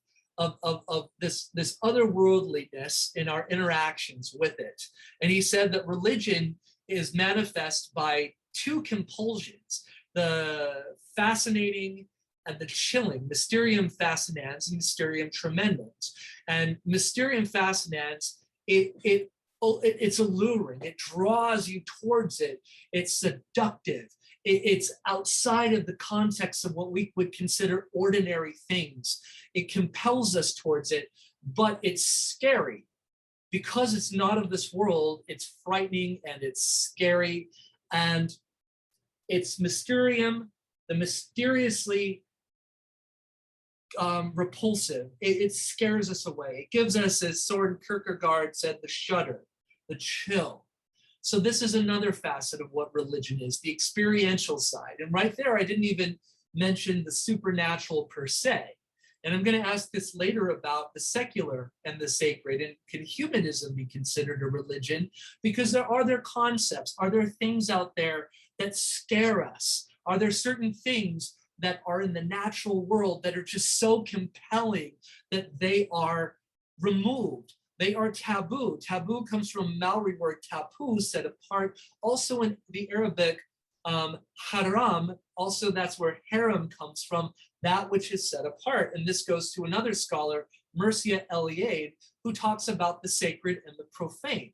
this otherworldliness in our interactions with it. And he said that religion is manifest by two compulsions, the fascinating and the chilling, mysterium fascinans and mysterium tremendans. And mysterium fascinans, it's alluring, it draws you towards it, it's seductive, It's outside of the context of what we would consider ordinary things. It compels us towards it, but it's scary. Because it's not of this world, it's frightening and it's scary, and it's mysterium, the mysteriously repulsive. It scares us away. It gives us, as Soren Kierkegaard said, the shudder, the chill. So this is another facet of what religion is, the experiential side. And right there, I didn't even mention the supernatural per se. And I'm going to ask this later about the secular and the sacred. And can humanism be considered a religion? Because are there concepts? Are there things out there that scare us? Are there certain things that are in the natural world that are just so compelling that they are removed? They are taboo. Taboo comes from Maori word tapu, set apart. Also in the Arabic, haram, also that's where harem comes from, that which is set apart. And this goes to another scholar, Mircea Eliade, who talks about the sacred and the profane.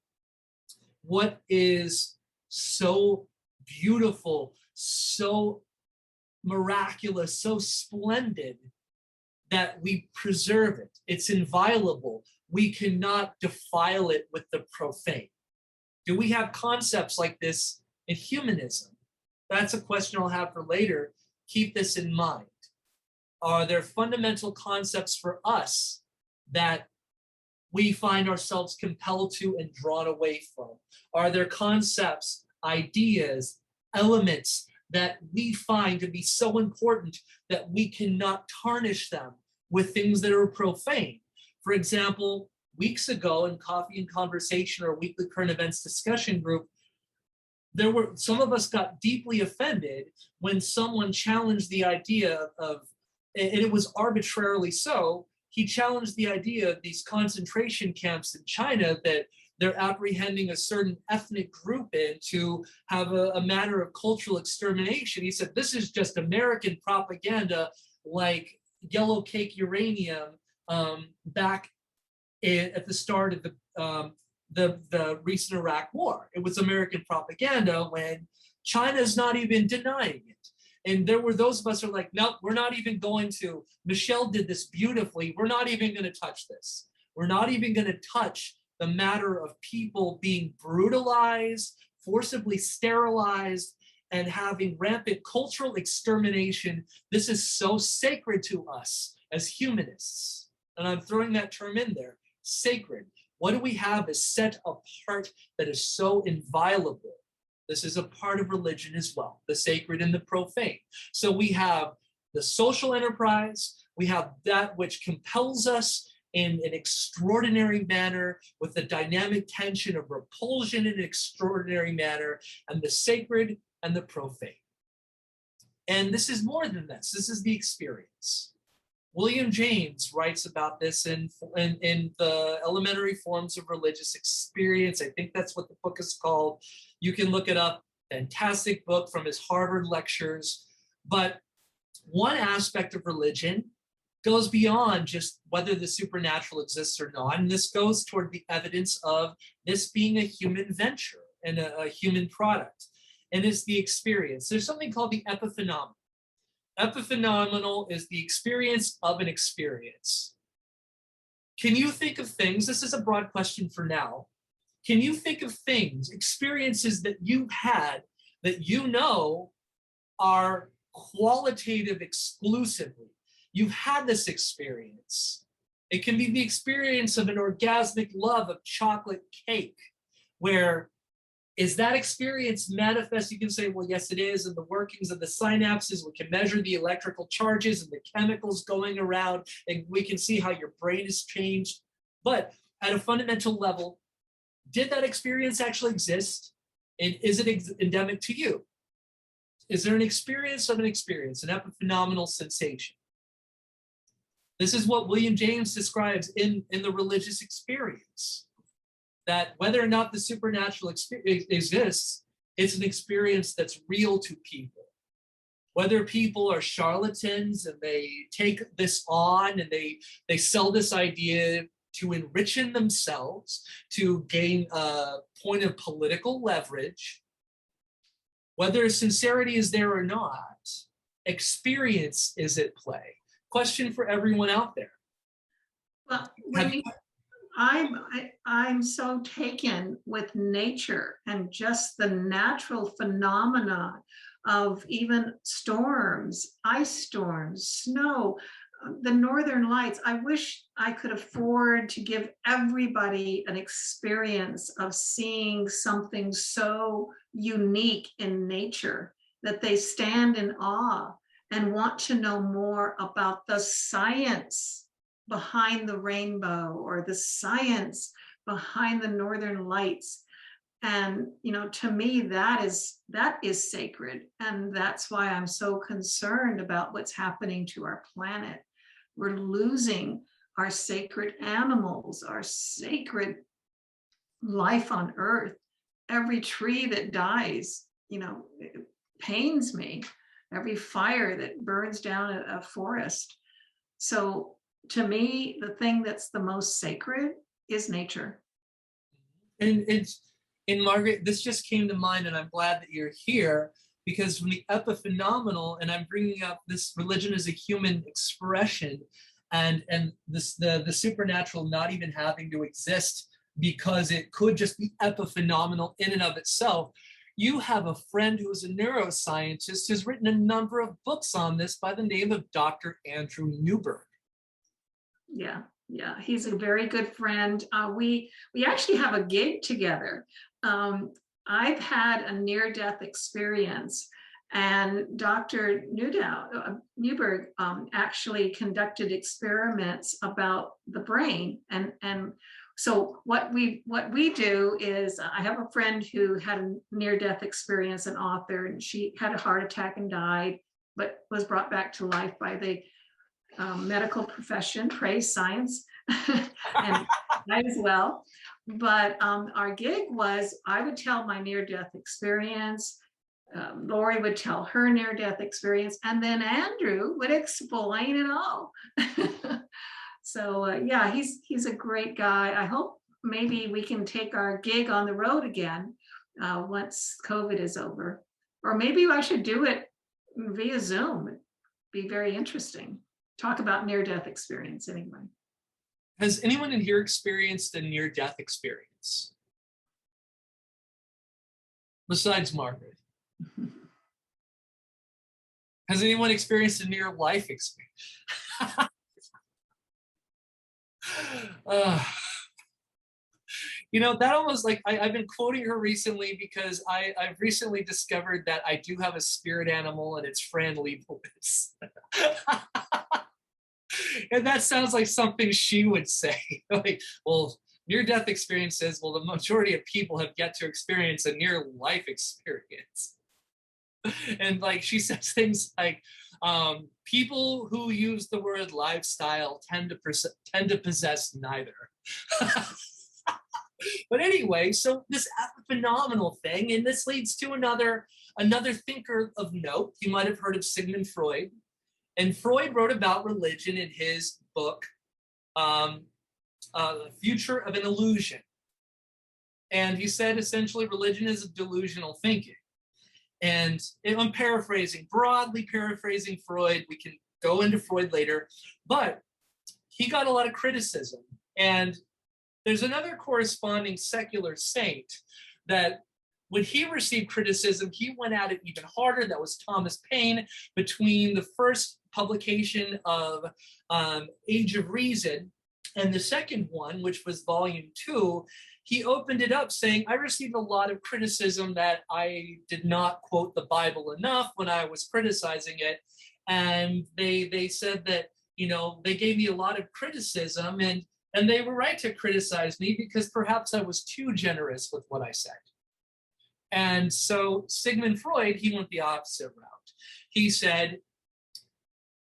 What is so beautiful, so miraculous, so splendid that we preserve it? It's inviolable. We cannot defile it with the profane. Do we have concepts like this in humanism? That's a question I'll have for later. Keep this in mind. Are there fundamental concepts for us that we find ourselves compelled to and drawn away from? Are there concepts, ideas, elements that we find to be so important that we cannot tarnish them with things that are profane? For example, weeks ago in Coffee and Conversation, our weekly current events discussion group, some of us got deeply offended when someone challenged the idea of, and it was arbitrarily so, he challenged the idea of these concentration camps in China that they're apprehending a certain ethnic group in to have a matter of cultural extermination. He said, this is just American propaganda, like yellow cake uranium back at the start of the recent Iraq war. It was American propaganda when China's not even denying it. And there were those of us who are like, no, we're not even going to. Michelle did this beautifully. We're not even going to touch this. We're not even going to touch the matter of people being brutalized, forcibly sterilized, and having rampant cultural extermination. This is so sacred to us as humanists. And I'm throwing that term in there, sacred. What do we have as set apart that is so inviolable? This is a part of religion as well, the sacred and the profane. So we have the social enterprise, we have that which compels us in an extraordinary manner with the dynamic tension of repulsion in an extraordinary manner, and the sacred and the profane. And this is more than this. This is the experience. William James writes about this in the Elementary Forms of Religious Experience. I think that's what the book is called. You can look it up. Fantastic book from his Harvard lectures. But one aspect of religion goes beyond just whether the supernatural exists or not. And this goes toward the evidence of this being a human venture and a human product. And it's the experience. There's something called the epiphenomenon. Epiphenomenal is the experience of an experience. Can you think of things, this is a broad question for now, can you think of things, experiences that you had that you know are qualitative exclusively? You've had this experience. It can be the experience of an orgasmic love of chocolate cake, where is that experience manifest? You can say, well, yes, it is. And the workings of the synapses, we can measure the electrical charges and the chemicals going around, and we can see how your brain has changed. But at a fundamental level, did that experience actually exist? And is it endemic to you? Is there an experience of an experience, an epiphenomenal sensation? This is what William James describes in the religious experience. That whether or not the supernatural exists, it's an experience that's real to people. Whether people are charlatans and they take this on and they sell this idea to enrich themselves, to gain a point of political leverage, Whether sincerity is there or not, experience is at play. Question for everyone out there.
Well, I'm so taken with nature and just the natural phenomena of even storms, ice storms, snow, the northern lights. I wish I could afford to give everybody an experience of seeing something so unique in nature that they stand in awe and want to know more about the science behind the rainbow or the science behind the northern lights. And to me, that is sacred, and that's why I'm so concerned about what's happening to our planet. We're losing our sacred animals, our sacred life on earth. Every tree that dies, it pains me. Every fire that burns down a forest. So to me, the thing that's the most sacred is nature.
And Margaret, this just came to mind, and I'm glad that you're here, because from the epiphenomenal, and I'm bringing up this religion as a human expression, and the supernatural not even having to exist because it could just be epiphenomenal in and of itself. You have a friend who is a neuroscientist who's written a number of books on this by the name of Dr. Andrew Newberg.
Yeah, he's a very good friend. We actually have a gig together. I've had a near-death experience, and Dr. Newberg actually conducted experiments about the brain. And so what we do is, I have a friend who had a near-death experience, an author, and she had a heart attack and died, but was brought back to life by the medical profession. Praise science. And I as well. But our gig was, I would tell my near-death experience, Lori would tell her near-death experience, and then Andrew would explain it all. So yeah, he's a great guy. I hope maybe we can take our gig on the road again once COVID is over. Or maybe I should do it via Zoom. It'd be very interesting. Talk about near-death experience anyway.
Has anyone in here experienced a near-death experience? Besides Margaret. Has anyone experienced a near-life experience? That almost, like, I've been quoting her recently because I've recently discovered that I do have a spirit animal, and it's Fran Lebowitz. And that sounds like something she would say. Like, well, near-death experiences, well, the majority of people have yet to experience a near-life experience. And like, she says things like, people who use the word lifestyle tend to possess neither. But anyway, so this phenomenal thing, and this leads to another thinker of note. You might have heard of Sigmund Freud. And Freud wrote about religion in his book, The Future of an Illusion. And he said, essentially, religion is a delusional thinking. And I'm paraphrasing, broadly paraphrasing Freud. We can go into Freud later. But he got a lot of criticism. And there's another corresponding secular saint that when he received criticism, he went at it even harder. That was Thomas Paine. Between the first publication of Age of Reason and the second one, which was volume 2, he opened it up saying, I received a lot of criticism that I did not quote the Bible enough when I was criticizing it. And they said that, they gave me a lot of criticism, and they were right to criticize me because perhaps I was too generous with what I said. And so Sigmund Freud, he went the opposite route. He said,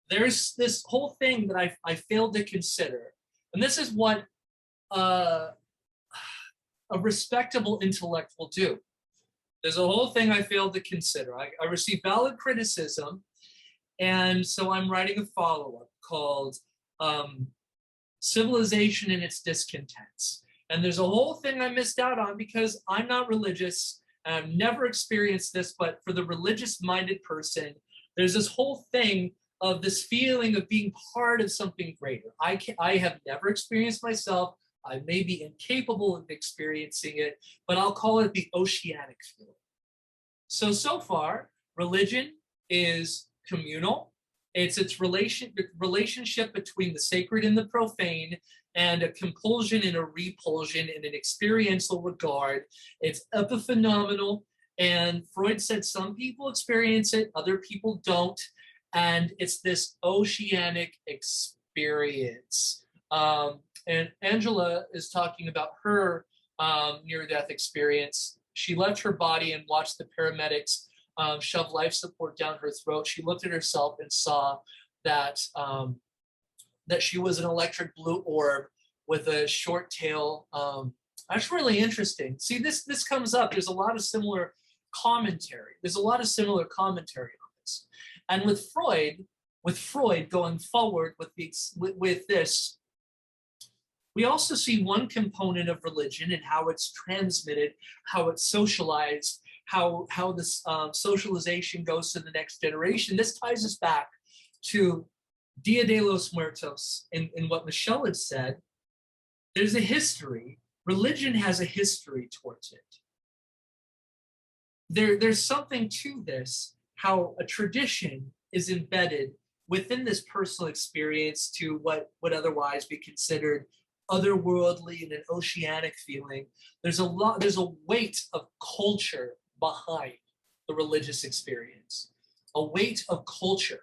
there's this whole thing that I failed to consider. And this is what a respectable intellect will do. There's a whole thing I failed to consider. I received valid criticism. And so I'm writing a follow-up called Civilization and Its Discontents. And there's a whole thing I missed out on because I'm not religious. and I've never experienced this, but for the religious-minded person, there's this whole thing of this feeling of being part of something greater. I have never experienced myself. I may be incapable of experiencing it, but I'll call it the oceanic feeling. So far, religion is communal. It's relationship between the sacred and the profane, and a compulsion and a repulsion in an experiential regard. It's epiphenomenal, and Freud said some people experience it, other people don't, and it's this oceanic experience. And Angela is talking about her near-death experience. She left her body and watched the paramedics shove life support down her throat. She looked at herself and saw that that she was an electric blue orb with a short tail. That's really interesting. See, this comes up. There's a lot of similar commentary. There's a lot of similar commentary on this. And with Freud going forward with this, we also see one component of religion and how it's transmitted, how it's socialized, how this socialization goes to the next generation. This ties us back to Dia de los Muertos and what Michelle had said. There's a history. Religion has a history towards it. There's something to this, how a tradition is embedded within this personal experience to what would otherwise be considered otherworldly and an oceanic feeling. There's a weight of culture behind the religious experience, a weight of culture.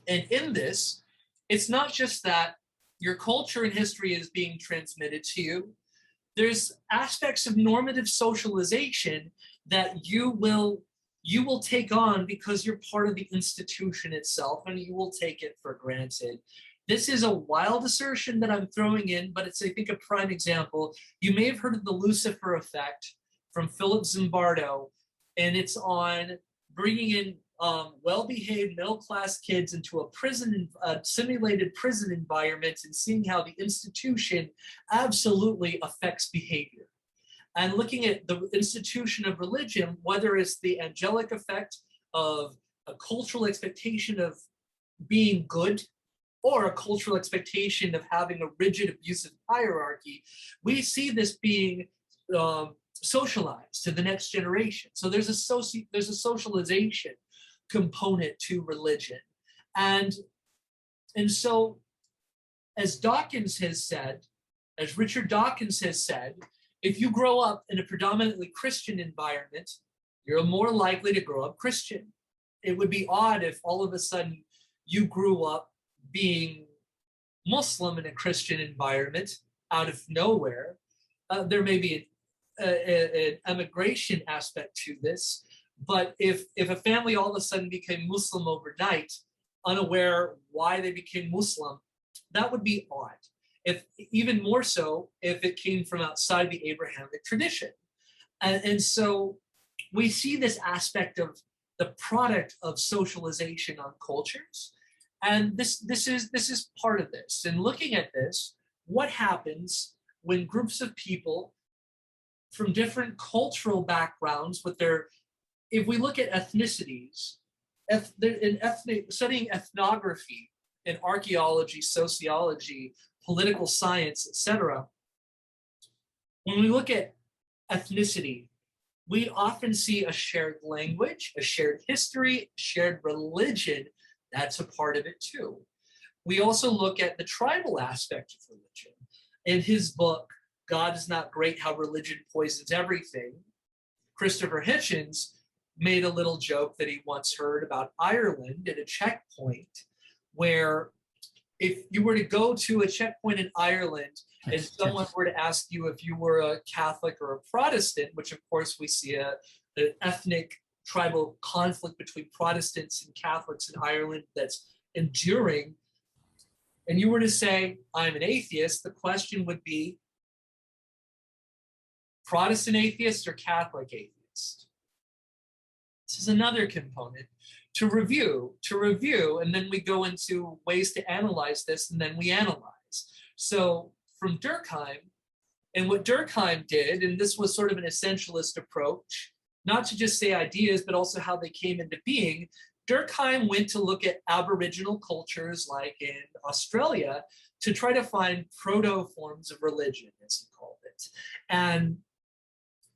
And in this, it's not just that your culture and history is being transmitted to you. There's aspects of normative socialization that you will take on because you're part of the institution itself, and you will take it for granted. This is a wild assertion that I'm throwing in, but it's, I think, a prime example. You may have heard of the Lucifer effect from Philip Zimbardo, and it's on bringing in well-behaved middle-class kids into a simulated prison environment and seeing how the institution absolutely affects behavior. And looking at the institution of religion, whether it's the angelic effect of a cultural expectation of being good or a cultural expectation of having a rigid, abusive hierarchy, we see this being socialized to the next generation. So there's a socialization component to religion. And so, as Dawkins has said, as Richard Dawkins has said, if you grow up in a predominantly Christian environment, you're more likely to grow up Christian. It would be odd if all of a sudden you grew up being Muslim in a Christian environment out of nowhere. There may be an immigration aspect to this, but if a family all of a sudden became Muslim overnight, unaware why they became Muslim, that would be odd. If even more so if it came from outside the Abrahamic tradition. And so we see this aspect of the product of socialization on cultures. And this is part of this. And looking at this, what happens when groups of people from different cultural backgrounds with if we look at ethnicities, studying ethnography in archaeology, sociology, political science, etc. When we look at ethnicity, we often see a shared language, a shared history, shared religion. That's a part of it too. We also look at the tribal aspect of religion. In his book, God is Not Great, How Religion Poisons Everything, Christopher Hitchens made a little joke that he once heard about Ireland at a checkpoint, where if you were to go to a checkpoint in Ireland and someone were to ask you if you were a Catholic or a Protestant, which of course we see an ethnic tribal conflict between Protestants and Catholics in Ireland that's enduring, and you were to say, I'm an atheist, the question would be Protestant atheist or Catholic atheist? This is another component to review, and then we go into ways to analyze this, and then we analyze. So from Durkheim, And what Durkheim did, and this was sort of an essentialist approach, not to just say ideas, but also how they came into being, Durkheim went to look at Aboriginal cultures like in Australia to try to find proto forms of religion, as he called it. And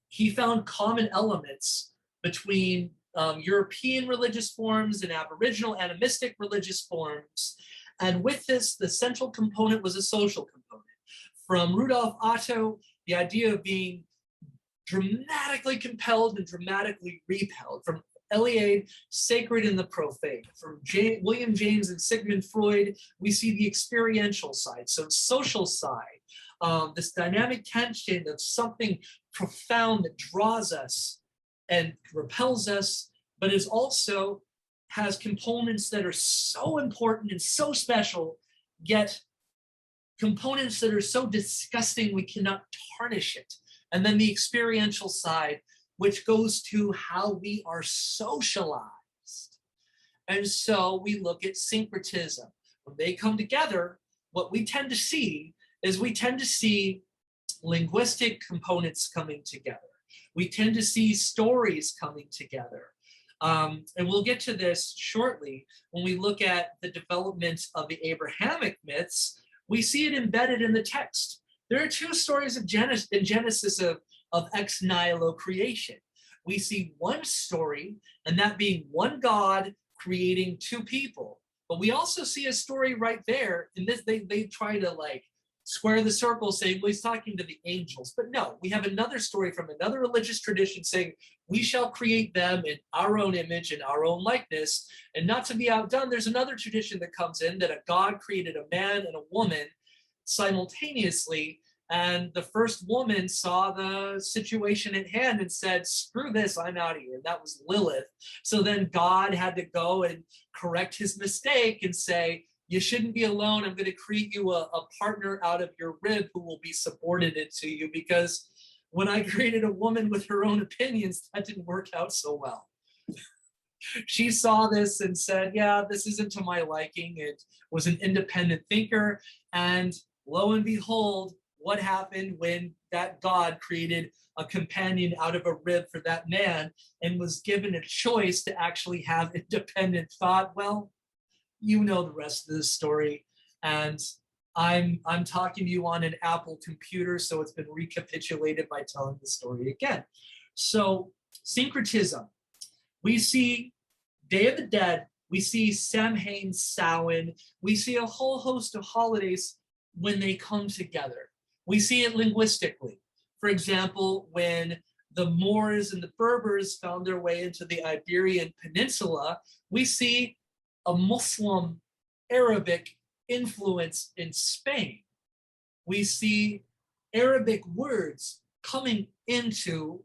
he found common elements between European religious forms and Aboriginal animistic religious forms. And with this, the central component was a social component. From Rudolf Otto, the idea of being dramatically compelled and dramatically repelled. From Eliade, sacred and the profane. From William James and Sigmund Freud, we see the experiential side, so social side, this dynamic tension of something profound that draws us and repels us, but is also has components that are so important and so special, yet components that are so disgusting we cannot tarnish it. And then the experiential side, which goes to how we are socialized. And so we look at syncretism. When they come together, what we tend to see is linguistic components coming together. We tend to see stories coming together. And we'll get to this shortly. When we look at the development of the Abrahamic myths, we see it embedded in the text. There are two stories of Genesis of ex nihilo creation. We see one story, and that being one God creating two people. But we also see a story right there. In this, they try to like square the circle, saying, well, he's talking to the angels. But no, we have another story from another religious tradition saying, we shall create them in our own image and our own likeness. And not to be outdone, there's another tradition that comes in that a God created a man and a woman simultaneously. And the first woman saw the situation at hand and said, screw this, I'm out of here. And that was Lilith. So then God had to go and correct his mistake and say, you shouldn't be alone. I'm going to create you a partner out of your rib who will be subordinate to you, because when I created a woman with her own opinions, that didn't work out so well. She saw this and said, yeah, this isn't to my liking. It was an independent thinker. And lo and behold, what happened when that God created a companion out of a rib for that man and was given a choice to actually have independent thought? Well, you know the rest of the story. And I'm talking to you on an Apple computer, so it's been recapitulated by telling the story again. So syncretism. We see Day of the Dead, we see Samhain, Samhain, we see a whole host of holidays when they come together. We see it linguistically. For example, when the Moors and the Berbers found their way into the Iberian Peninsula, we see a Muslim Arabic influence in Spain. We see Arabic words coming into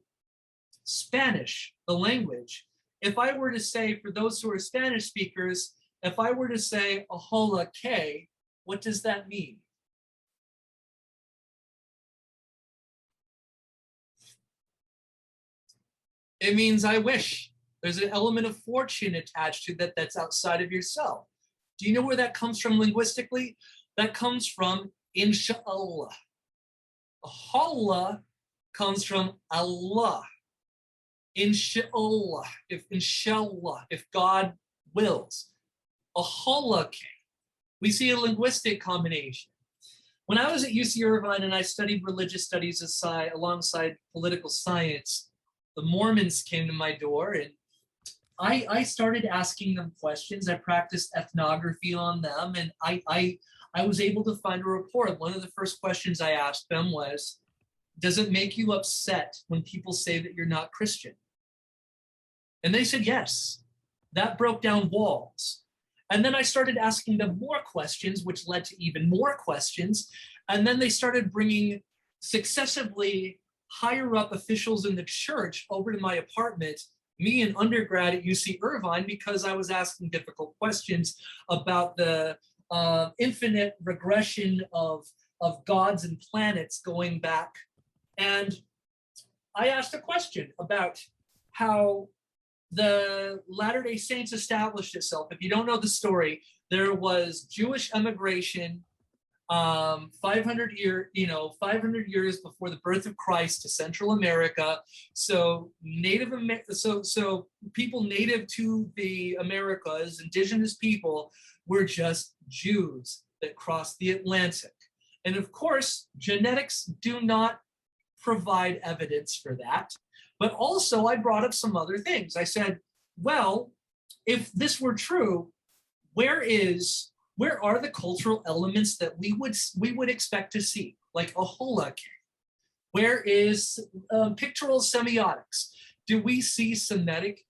Spanish, the language. If I were to say, for those who are Spanish speakers, if I were to say ahola que, what does that mean? It means I wish. There's an element of fortune attached to that that's outside of yourself. Do you know where that comes from linguistically? That comes from inshallah. Allah comes from Allah. Inshallah, if God wills. Aholake. We see a linguistic combination. When I was at UC Irvine and I studied religious studies alongside political science, the Mormons came to my door and I started asking them questions. I practiced ethnography on them, and I was able to find a report. One of the first questions I asked them was, does it make you upset when people say that you're not Christian? And they said yes. That broke down walls. And then I started asking them more questions, which led to even more questions. And then they started bringing successively higher up officials in the church over to my apartment, me an undergrad at UC Irvine, because I was asking difficult questions about the infinite regression of gods and planets going back. And I asked a question about how the Latter-day Saints established itself. If you don't know the story, there was Jewish emigration 500 years before the birth of Christ to Central America. So so people native to the Americas, indigenous people, were just Jews that crossed the Atlantic. And of course, genetics do not provide evidence for that. But also I brought up some other things. I said, well, if this were true, where are the cultural elements that we would expect to see, like a hula cake? Where is pictorial semiotics? Do we see Semitic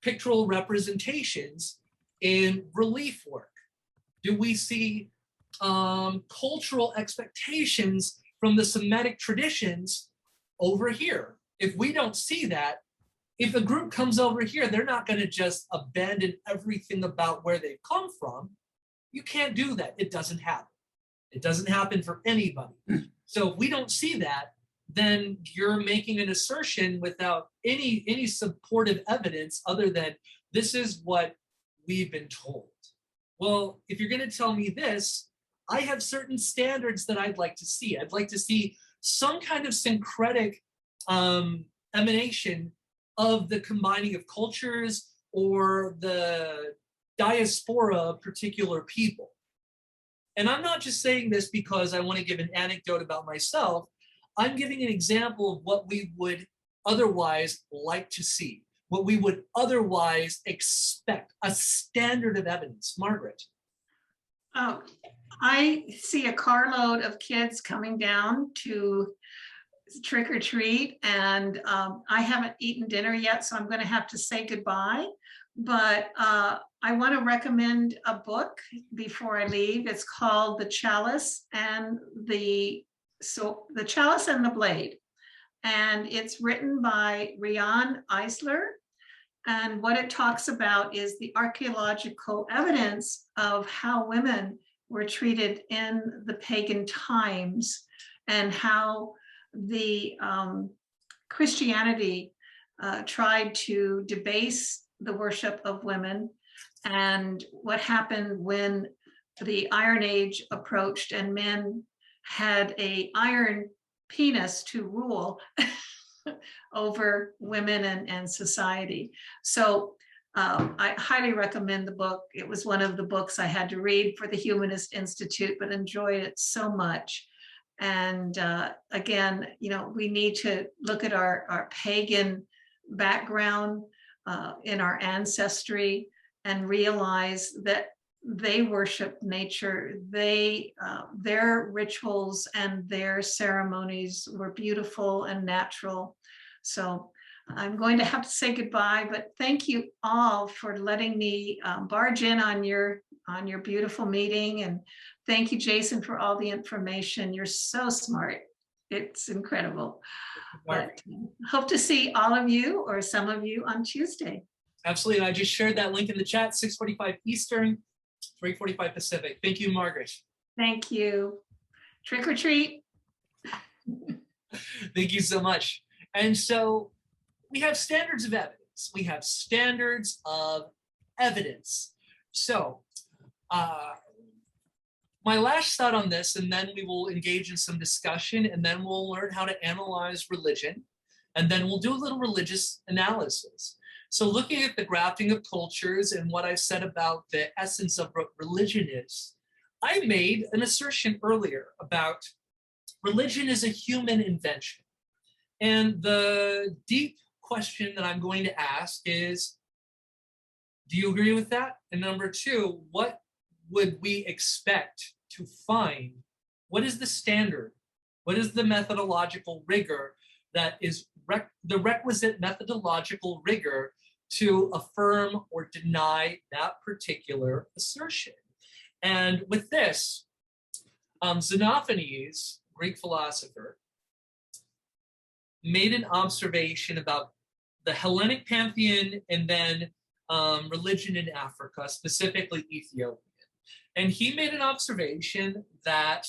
pictorial representations in relief work? Do we see cultural expectations from the Semitic traditions over here? If we don't see that, if a group comes over here, they're not going to just abandon everything about where they've come from. You can't do that. It doesn't happen. It doesn't happen for anybody. So if we don't see that, then you're making an assertion without any supportive evidence other than this is what we've been told. Well, if you're going to tell me this, I have certain standards that I'd like to see. I'd like to see some kind of syncretic emanation of the combining of cultures or the diaspora of particular people. And I'm not just saying this because I want to give an anecdote about myself. I'm giving an example of what we would otherwise like to see, what we would otherwise expect, a standard of evidence. Margaret.
Oh, I see a carload of kids coming down to trick or treat, and I haven't eaten dinner yet, so I'm going to have to say goodbye. But I want to recommend a book before I leave. It's called The Chalice and the Blade, and it's written by Rian Eisler. And what it talks about is the archaeological evidence of how women were treated in the pagan times and how the Christianity tried to debase the worship of women, and what happened when the Iron Age approached and men had an iron penis to rule over women and society. So I highly recommend the book. It was one of the books I had to read for the Humanist Institute, but enjoyed it so much. And again, we need to look at our pagan background in our ancestry and realize that they worship nature. Their rituals and their ceremonies were beautiful and natural. So I'm going to have to say goodbye, but thank you all for letting me barge in on your beautiful meeting. And thank you, Jason, for all the information. You're so smart. It's incredible. But hope to see all of you or some of you on Tuesday.
Absolutely. I just shared that link in the chat, 6:45 Eastern, 3:45 Pacific. Thank you, Margaret.
Thank you. Trick or treat.
Thank you so much. And so we have standards of evidence. We have standards of evidence. So my last thought on this, and then we will engage in some discussion, and then we'll learn how to analyze religion, and then we'll do a little religious analysis. So looking at the grafting of cultures and what I've said about the essence of what religion is, I made an assertion earlier about religion is a human invention. And the deep question that I'm going to ask is, do you agree with that? And number two, what would we expect to find? What is the standard? What is the methodological rigor that is the requisite methodological rigor to affirm or deny that particular assertion? And with this, Xenophanes, Greek philosopher, made an observation about the Hellenic pantheon and then religion in Africa, specifically Ethiopia. And he made an observation that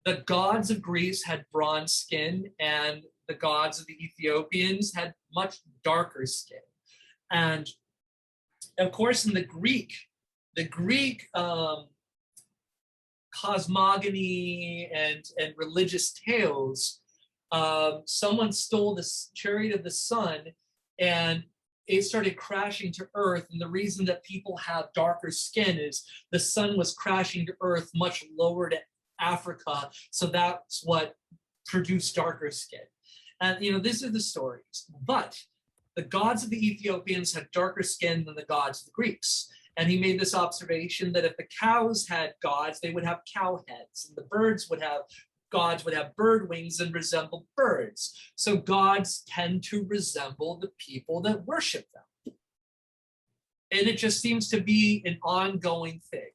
the gods of Greece had bronze skin and the gods of the Ethiopians had much darker skin. And of course, in the Greek cosmogony and religious tales, someone stole the chariot of the sun and it started crashing to earth. And the reason that people have darker skin is the sun was crashing to earth much lower to Africa. So that's what produced darker skin. And, these are the stories. But the gods of the Ethiopians had darker skin than the gods of the Greeks. And he made this observation that if the cows had gods, they would have cow heads, and the birds would have gods would have bird wings and resemble birds. So gods tend to resemble the people that worship them. And it just seems to be an ongoing thing.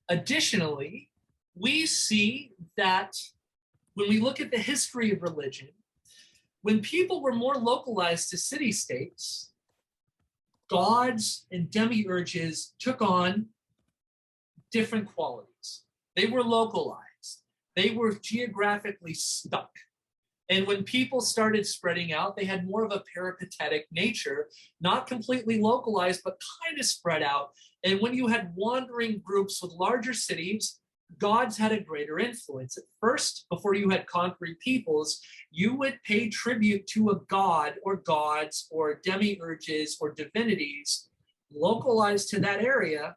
Additionally, we see that when we look at the history of religion, when people were more localized to city-states, gods and demiurges took on different qualities. They were localized. They were geographically stuck. And when people started spreading out, they had more of a peripatetic nature, not completely localized, but kind of spread out. And when you had wandering groups with larger cities, gods had a greater influence. At first, before you had concrete peoples, you would pay tribute to a god or gods or demiurges or divinities localized to that area.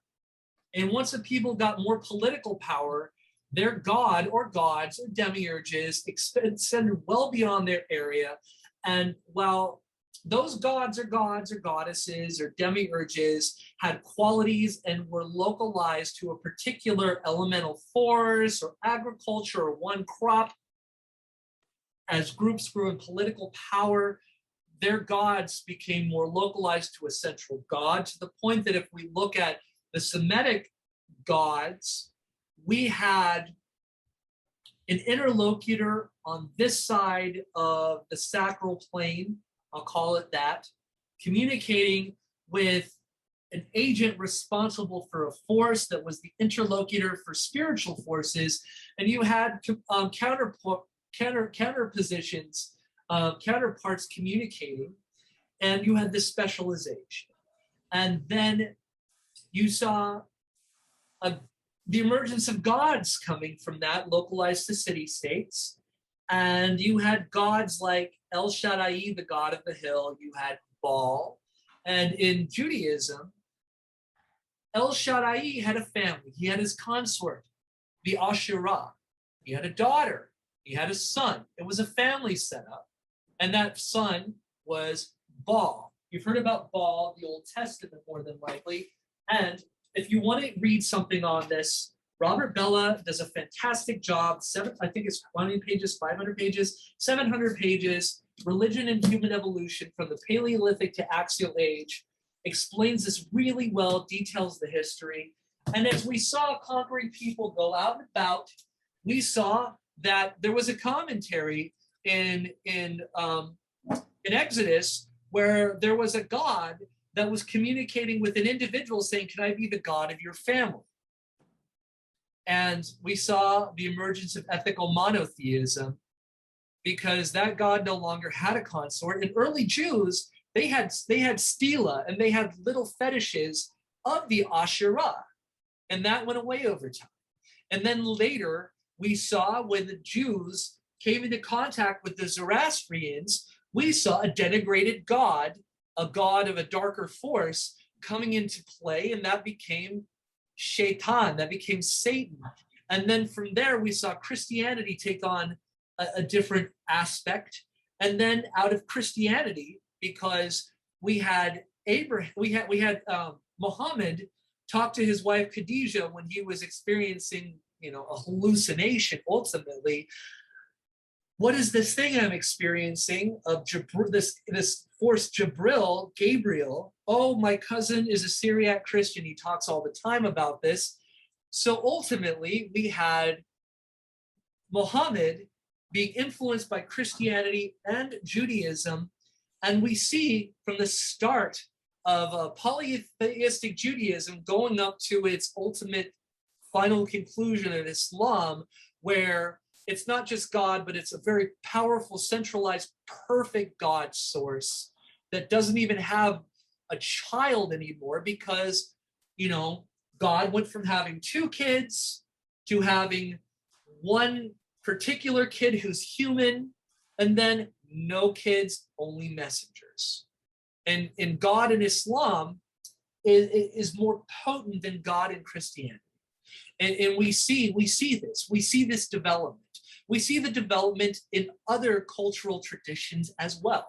And once the people got more political power, their god or gods or demiurges extended well beyond their area. And while those gods or goddesses or demiurges had qualities and were localized to a particular elemental force or agriculture or one crop, as groups grew in political power, their gods became more localized to a central god, to the point that if we look at the Semitic gods, we had an interlocutor on this side of the sacral plane, I'll call it that, communicating with an agent responsible for a force that was the interlocutor for spiritual forces. And you had counterparts communicating, and you had this specialization. And then you saw the emergence of gods coming from that, localized to city-states. And you had gods like El Shaddai, the god of the hill. You had Baal. And in Judaism, El Shaddai had a family. He had his consort, the Asherah. He had a daughter. He had a son. It was a family setup. And that son was Baal. You've heard about Baal, the Old Testament, more than likely. And if you want to read something on this, Robert Bella does a fantastic job. I think it's 20 pages, 500 pages, 700 pages. Religion and Human Evolution from the Paleolithic to Axial Age explains this really well, details the history. And as we saw conquering people go out and about, we saw that there was a commentary in Exodus where there was a god that was communicating with an individual saying, "Can I be the god of your family?" And we saw the emergence of ethical monotheism because that god no longer had a consort. And early Jews, they had stela, and they had little fetishes of the Asherah, and that went away over time. And then later, we saw when the Jews came into contact with the Zoroastrians, we saw a denigrated god, a god of a darker force coming into play, and that became Shaitan, that became Satan. And then from there, we saw Christianity take on a different aspect. And then out of Christianity, because we had Muhammad talk to his wife Khadijah when he was experiencing, a hallucination. Ultimately, what is this thing I'm experiencing of this force Gabriel? Oh, my cousin is a Syriac Christian. He talks all the time about this. So ultimately, we had Muhammad being influenced by Christianity and Judaism. And we see from the start of polytheistic Judaism going up to its ultimate final conclusion in Islam, where it's not just God, but it's a very powerful, centralized, perfect God source that doesn't even have a child anymore because, God went from having 2 kids to having one particular kid who's human, and then no kids, only messengers. And God in Islam is more potent than God in Christianity. And we see this development. We see the development in other cultural traditions as well.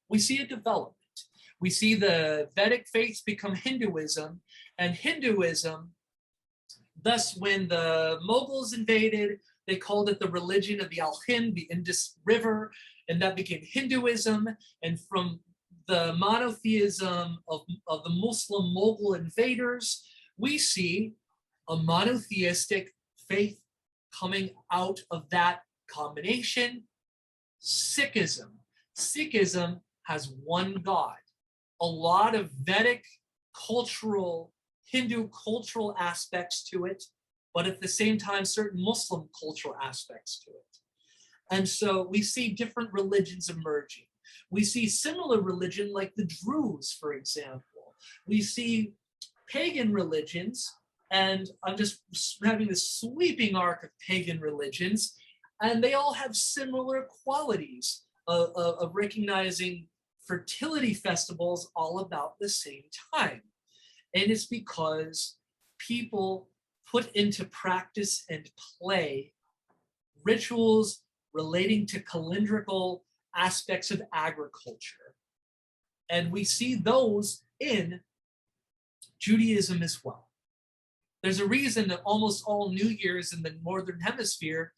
We see a development. We see the Vedic faiths become Hinduism, and Hinduism, thus when the Mughals invaded, they called it the religion of the Al-Hind, the Indus River, and that became Hinduism. And from the monotheism of the Muslim Mughal invaders, we see a monotheistic faith coming out of that combination. Sikhism. Sikhism has one God. A lot of Vedic cultural, Hindu cultural aspects to it, but at the same time, certain Muslim cultural aspects to it. And so we see different religions emerging. We see similar religion like the Druze, for example. We see pagan religions, and I'm just having this sweeping arc of pagan religions, and they all have similar qualities of recognizing fertility festivals all about the same time. And it's because people put into practice and play rituals relating to calendrical aspects of agriculture. And we see those in Judaism as well. There's a reason that almost all New Year's in the Northern Hemisphere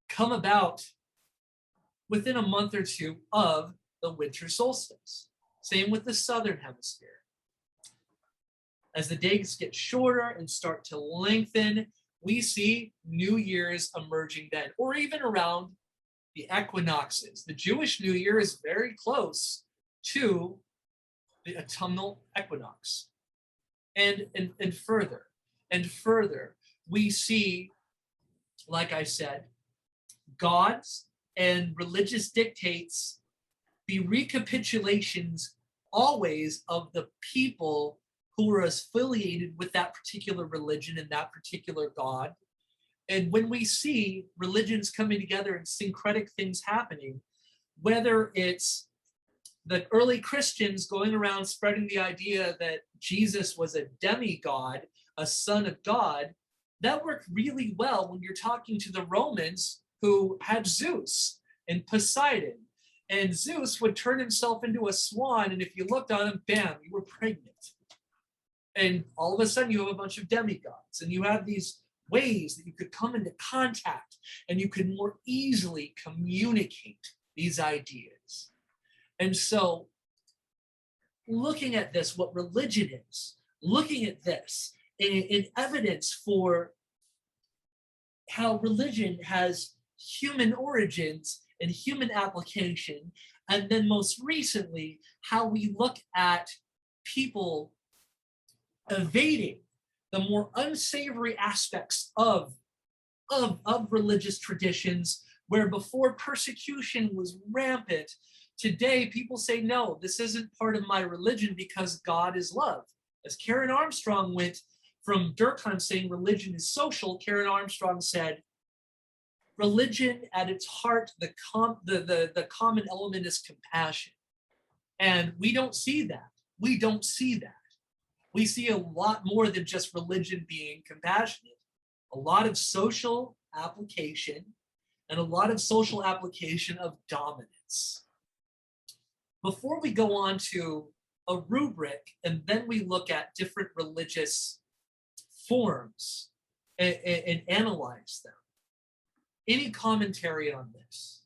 come about within a month or two of the winter solstice. Same with the Southern Hemisphere. As the days get shorter and start to lengthen, we see New Year's emerging then, or even around the equinoxes. The Jewish New Year is very close to the autumnal equinox. And further, we see, like I said, gods and religious dictates be recapitulations always of the people who are affiliated with that particular religion and that particular god. And when we see religions coming together and syncretic things happening, whether it's the early Christians going around spreading the idea that Jesus was a demigod, a son of God, that worked really well when you're talking to the Romans who had Zeus and Poseidon. And Zeus would turn himself into a swan, and if you looked on him, bam, you were pregnant. And all of a sudden you have a bunch of demigods, and you have these ways that you could come into contact and you could more easily communicate these ideas. And so looking at this, what religion is, looking at this in evidence for how religion has human origins and human application, and then most recently, how we look at people evading the more unsavory aspects of religious traditions, where before persecution was rampant, today people say, no, this isn't part of my religion because God is love. As Karen Armstrong went from Durkheim saying religion is social, Karen Armstrong said, religion at its heart, the common element is compassion. And we don't see that. We don't see that. We see a lot more than just religion being compassionate. A lot of social application and a lot of social application of dominance. Before we go on to a rubric and then we look at different religious forms and analyze them, any commentary on this?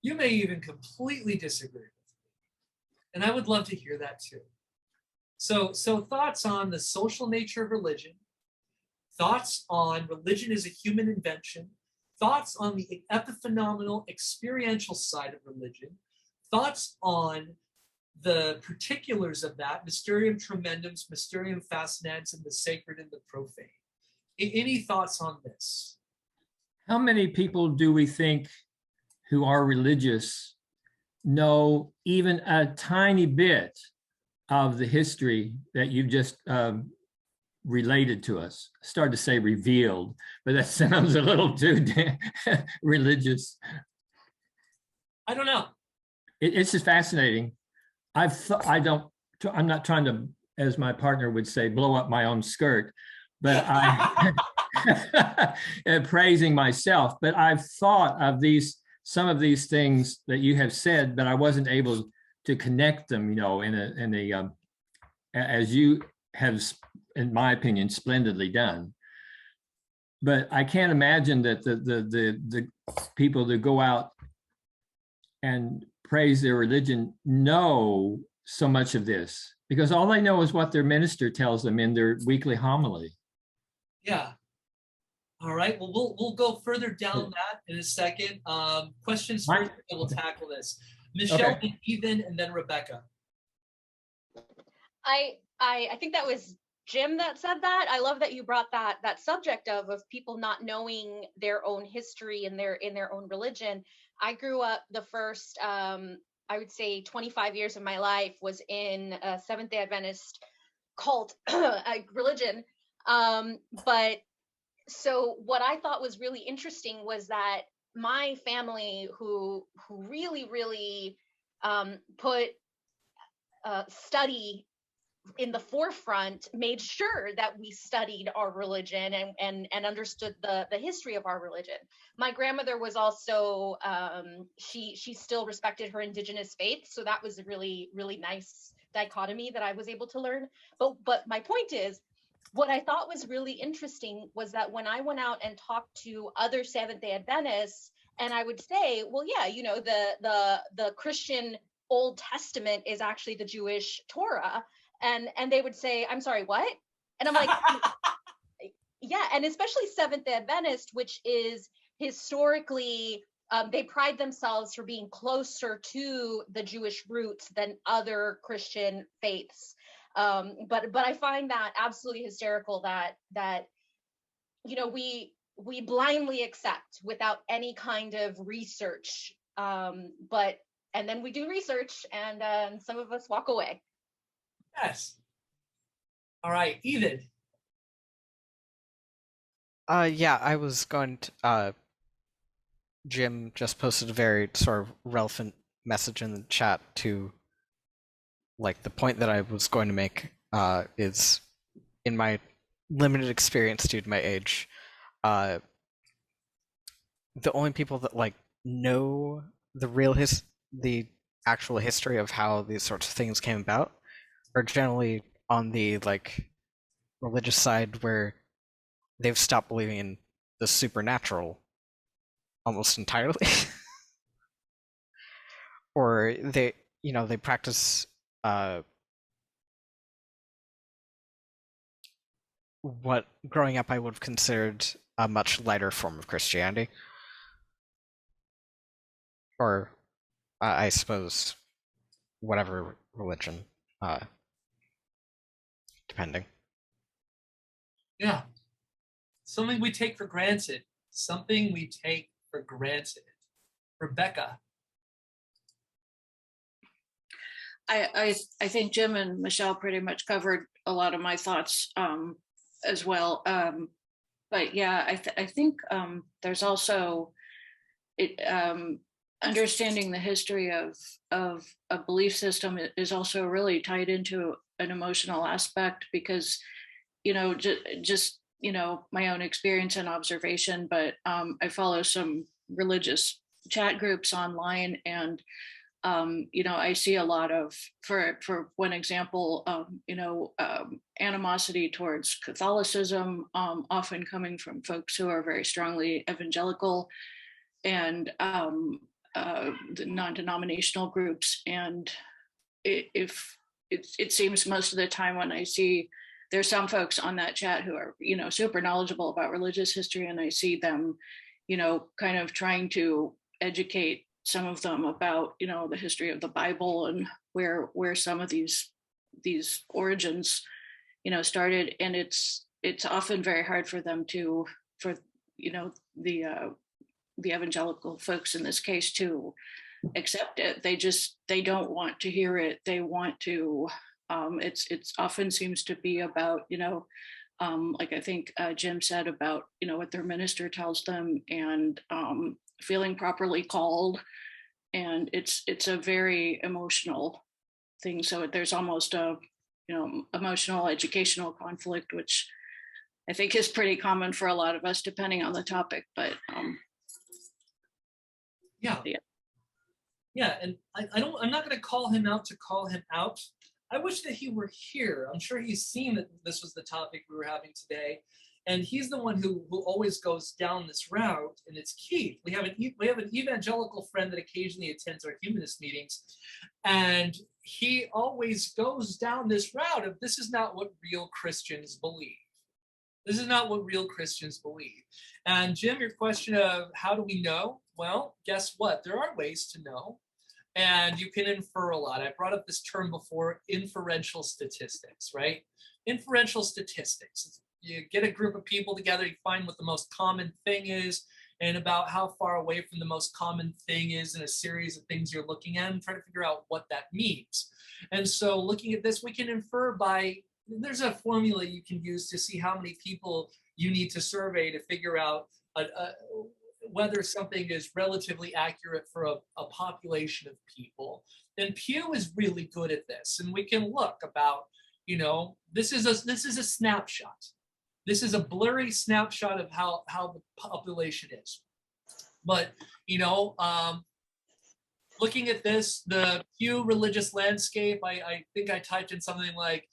You may even completely disagree with me, and I would love to hear that too. So thoughts on the social nature of religion, thoughts on religion as a human invention, thoughts on the epiphenomenal experiential side of religion, thoughts on the particulars of that, mysterium tremendum, mysterium fascinans, and the sacred and the profane. Any thoughts on this?
How many people do we think who are religious know even a tiny bit of the history that you've just related to us. I started to say revealed, but that sounds a little too religious.
I don't know.
It's just fascinating. I'm not trying to, as my partner would say, blow up my own skirt, but I praising myself. But I've thought of some of these things that you have said, but I wasn't able to connect them, as you have, in my opinion, splendidly done. But I can't imagine that the people that go out and praise their religion know so much of this, because all they know is what their minister tells them in their weekly homily.
Yeah. All right. Well, we'll go further down that in a second. Questions first, and we'll tackle this. Michelle,
Okay.
Ethan, and then Rebecca.
I think that was Jim that said that. I love that you brought that subject of people not knowing their own history and their own religion. I grew up the first I would say 25 years of my life was in a Seventh-day Adventist cult religion. But so what I thought was really interesting was that my family, who really put study in the forefront, made sure that we studied our religion and understood the history of our religion. My grandmother was also she still respected her indigenous faith, so that was a really nice dichotomy that I was able to learn. But my point is, what I thought was really interesting was that when I went out and talked to other Seventh-day Adventists, and I would say, well, yeah, the Christian Old Testament is actually the Jewish Torah. And they would say, I'm sorry, what? And I'm like, yeah. And especially Seventh-day Adventist, which is historically, they pride themselves for being closer to the Jewish roots than other Christian faiths. But I find that absolutely hysterical that we blindly accept without any kind of research. And then we do research, and some of us walk away.
Yes. All right, Ethan.
Yeah, I was going to, Jim just posted a very sort of relevant message in the chat to, like, the point that I was going to make, is, in my limited experience due to my age, the only people that, like, know the actual history of how these sorts of things came about are generally on the, like, religious side, where they've stopped believing in the supernatural almost entirely. Or they practice what growing up I would have considered a much lighter form of Christianity. Or I suppose whatever religion, depending.
Yeah. Something we take for granted. Something we take for granted. Rebecca.
I think Jim and Michelle pretty much covered a lot of my thoughts as well. But yeah, I think there's also understanding the history of a belief system is also really tied into an emotional aspect, because just my own experience and observation, but I follow some religious chat groups online, and I see a lot of, for one example, animosity towards Catholicism, often coming from folks who are very strongly evangelical, and the non-denominational groups. And it seems most of the time when I see, there's some folks on that chat who are, super knowledgeable about religious history, and I see them, kind of trying to educate some of them about, the history of the Bible and where some of these origins, started. And it's often very hard for them for the evangelical folks in this case to accept it. They don't want to hear it. They want to, it's often seems to be about, like I think Jim said about, what their minister tells them, and feeling properly called. And it's a very emotional thing. So there's almost a, emotional educational conflict, which I think is pretty common for a lot of us, depending on the topic. But
yeah, and I'm not going to call him out to call him out. I wish that he were here. I'm sure he's seen that this was the topic we were having today, and he's the one who always goes down this route. And it's Keith. We have an evangelical friend that occasionally attends our humanist meetings, and he always goes down this route of this is not what real Christians believe. This is not what real Christians believe. And Jim, your question of how do we know? Well, guess what? There are ways to know, and you can infer a lot. I brought up this term before, inferential statistics, right? Inferential statistics. You get a group of people together, you find what the most common thing is, and about how far away from the most common thing is in a series of things you're looking at, and try to figure out what that means. And so looking at this, we can infer by, there's a formula you can use to see how many people you need to survey to figure out whether something is relatively accurate for a population of people. And Pew is really good at this, and we can look about, this is a snapshot. This is a blurry snapshot of how the population is. But looking at this, the Pew religious landscape, I think I typed in something like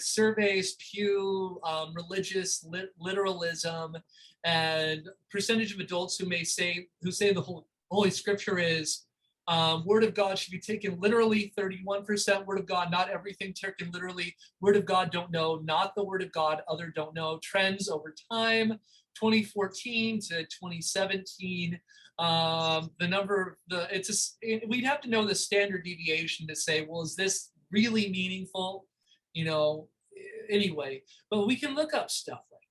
surveys, Pew, religious literalism, and percentage of adults who say the Holy Scripture is Word of God should be taken literally, 31% Word of God, not everything taken literally. Word of God, don't know, not the Word of God, other don't know. Trends over time, 2014 to 2017. We'd have to know the standard deviation to say, well, is this really meaningful? Anyway, but we can look up stuff like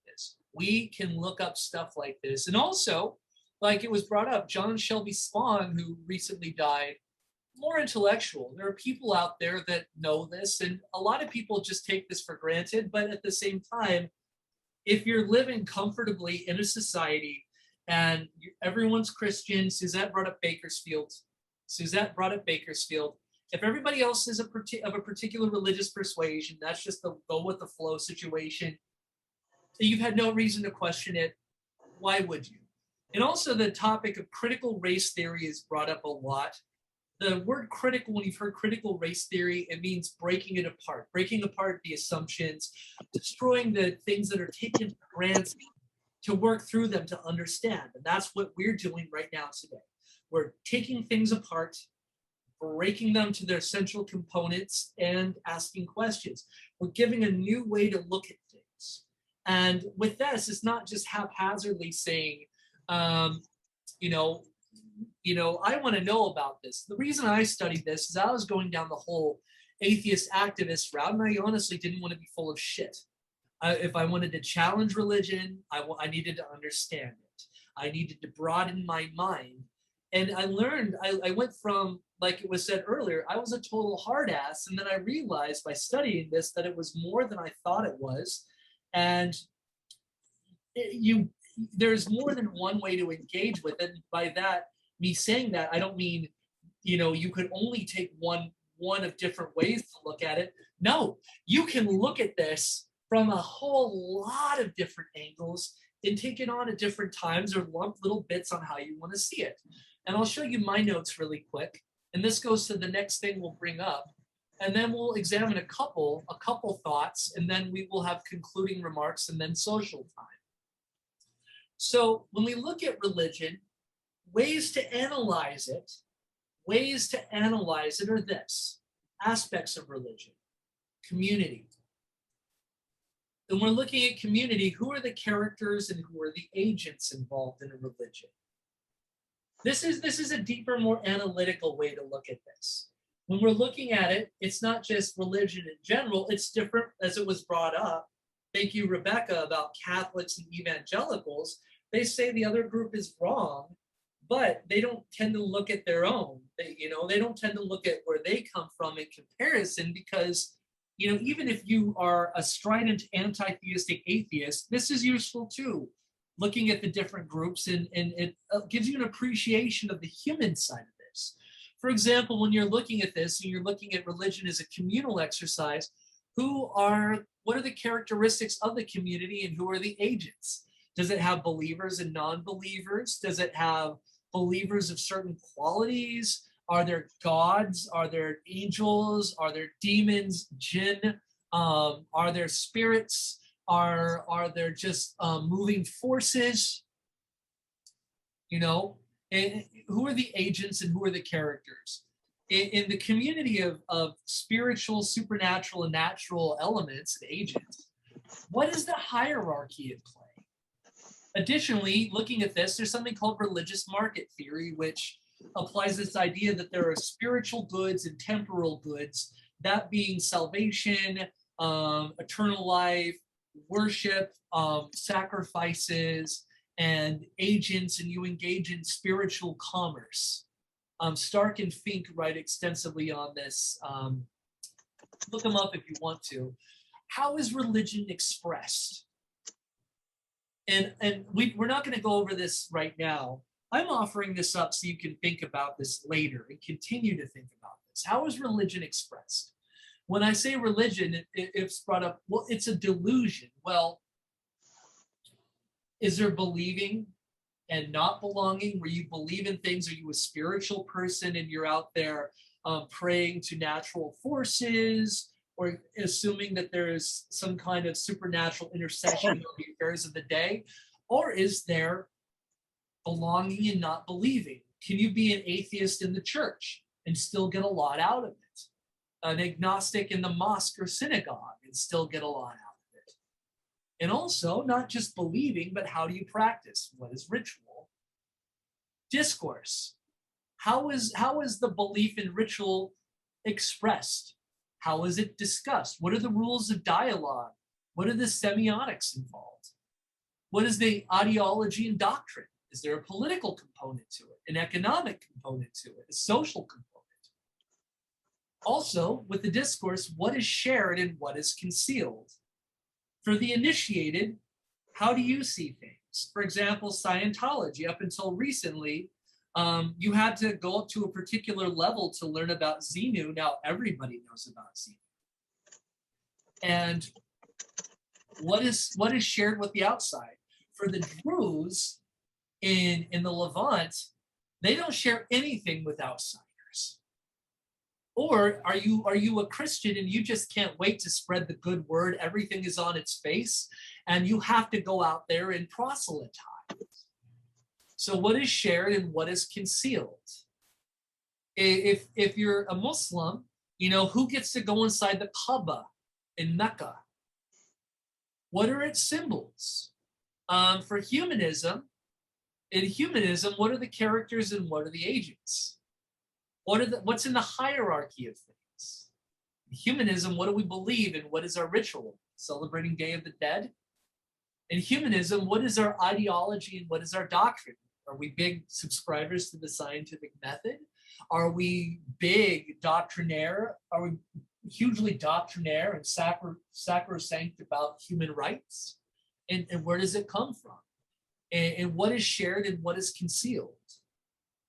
this. And also, like it was brought up, John Shelby Spahn, who recently died, more intellectual. There are people out there that know this, and a lot of people just take this for granted. But at the same time, if you're living comfortably in a society and everyone's Christian, Suzette brought up Bakersfield. If everybody else is of a particular religious persuasion, that's just the go with the flow situation. You've had no reason to question it. Why would you? And also the topic of critical race theory is brought up a lot. The word critical, when you've heard critical race theory, it means breaking apart the assumptions, destroying the things that are taken for granted, to work through them to understand. And that's what we're doing right now today. We're taking things apart, breaking them to their central components, and asking questions. We're giving a new way to look at things. And with this, it's not just haphazardly saying, I want to know about this. The reason I studied this is I was going down the whole atheist activist route, and I honestly didn't want to be full of shit. If I wanted to challenge religion, I needed to understand it. I needed to broaden my mind. And I learned, I went from, like it was said earlier, I was a total hard ass. And then I realized by studying this that it was more than I thought it was. And there's more than one way to engage with it. And by that, me saying that, I don't mean, you could only take one of different ways to look at it. No, you can look at this from a whole lot of different angles and take it on at different times, or lump little bits on how you want to see it. And I'll show you my notes really quick. And this goes to the next thing we'll bring up. And then we'll examine a couple thoughts, and then we will have concluding remarks and then social time. So when we look at religion, ways to analyze it are this: aspects of religion, community. And we're looking at community, who are the characters and who are the agents involved in a religion? This is a deeper, more analytical way to look at this. When we're looking at it, it's not just religion in general, it's different, as it was brought up. Thank you, Rebecca, about Catholics and evangelicals. They say the other group is wrong, but they don't tend to look at their own. They don't tend to look at where they come from in comparison, because, even if you are a strident anti-theistic atheist, this is useful too. Looking at the different groups, and it gives you an appreciation of the human side of this. For example, when you're looking at this and you're looking at religion as a communal exercise, what are the characteristics of the community and who are the agents? Does it have believers and non-believers? Does it have believers of certain qualities? Are there gods? Are there angels? Are there demons, jinn? Are there spirits? Are there just moving forces? And who are the agents and who are the characters? In the community of spiritual, supernatural, and natural elements and agents, what is the hierarchy at play? Additionally, looking at this, there's something called religious market theory, which applies this idea that there are spiritual goods and temporal goods, that being salvation, eternal life, worship, sacrifices, and agents, and you engage in spiritual commerce. Stark and Fink write extensively on this. Look them up if you want to. How is religion expressed? And we're not going to go over this right now. I'm offering this up so you can think about this later and continue to think about this. How is religion expressed? When I say religion, it's brought up, well, it's a delusion. Well, is there believing and not belonging, where you believe in things? Are you a spiritual person and you're out there praying to natural forces, or assuming that there is some kind of supernatural intercession on the affairs of the day? Or is there belonging and not believing? Can you be an atheist in the church and still get a lot out of it? An agnostic in the mosque or synagogue and still get a lot out of it? And also, not just believing, but how do you practice? What is ritual? Discourse. How is the belief in ritual expressed? How is it discussed? What are the rules of dialogue? What are the semiotics involved? What is the ideology and doctrine? Is there a political component to it, an economic component to it, a social component? Also, with the discourse, what is shared and what is concealed? For the initiated, how do you see things? For example, Scientology, up until recently, you had to go up to a particular level to learn about Xenu. Now everybody knows about Xenu. And what is shared with the outside? For the Druze in the Levant, they don't share anything with outsiders. Or are you a Christian and you just can't wait to spread the good word? Everything is on its face, and you have to go out there and proselytize. So what is shared and what is concealed? If you're a Muslim, who gets to go inside the Kaaba in Mecca? What are its symbols? For humanism, what are the characters and what are the agents? What's in the hierarchy of things? In humanism, what do we believe and what is our ritual? Celebrating Day of the Dead? In humanism, what is our ideology and what is our doctrine? Are we big subscribers to the scientific method? Are we big doctrinaire? Are we hugely doctrinaire and sacrosanct about human rights? And where does it come from? And what is shared and what is concealed?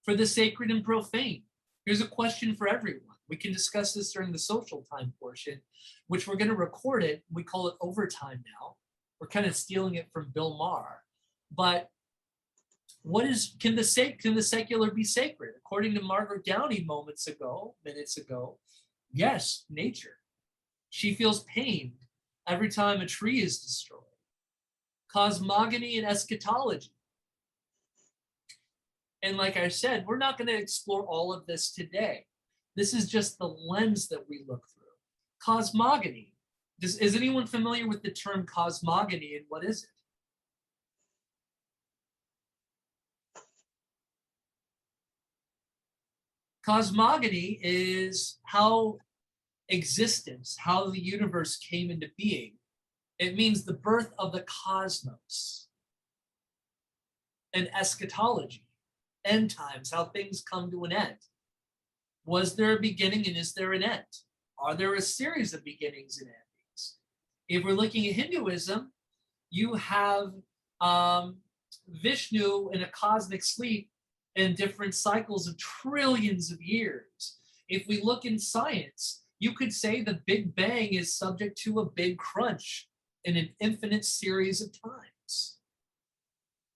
For the sacred and profane, here's a question for everyone. We can discuss this during the social time portion, which we're going to record it. We call it overtime now. We're kind of stealing it from Bill Maher. But can the secular be sacred? According to Margaret Downey minutes ago, yes, nature. She feels pain every time a tree is destroyed. Cosmogony and eschatology. And like I said, we're not going to explore all of this today. This is just the lens that we look through. Cosmogony. Is anyone familiar with the term cosmogony, and what is it? Cosmogony is how the universe came into being. It means the birth of the cosmos. And eschatology. end times, how things come to an end. Was there a beginning and is there an end? Are there a series of beginnings and endings? If we're looking at Hinduism, you have Vishnu in a cosmic sleep in different cycles of trillions of years. If we look in science, you could say the Big Bang is subject to a big crunch in an infinite series of times.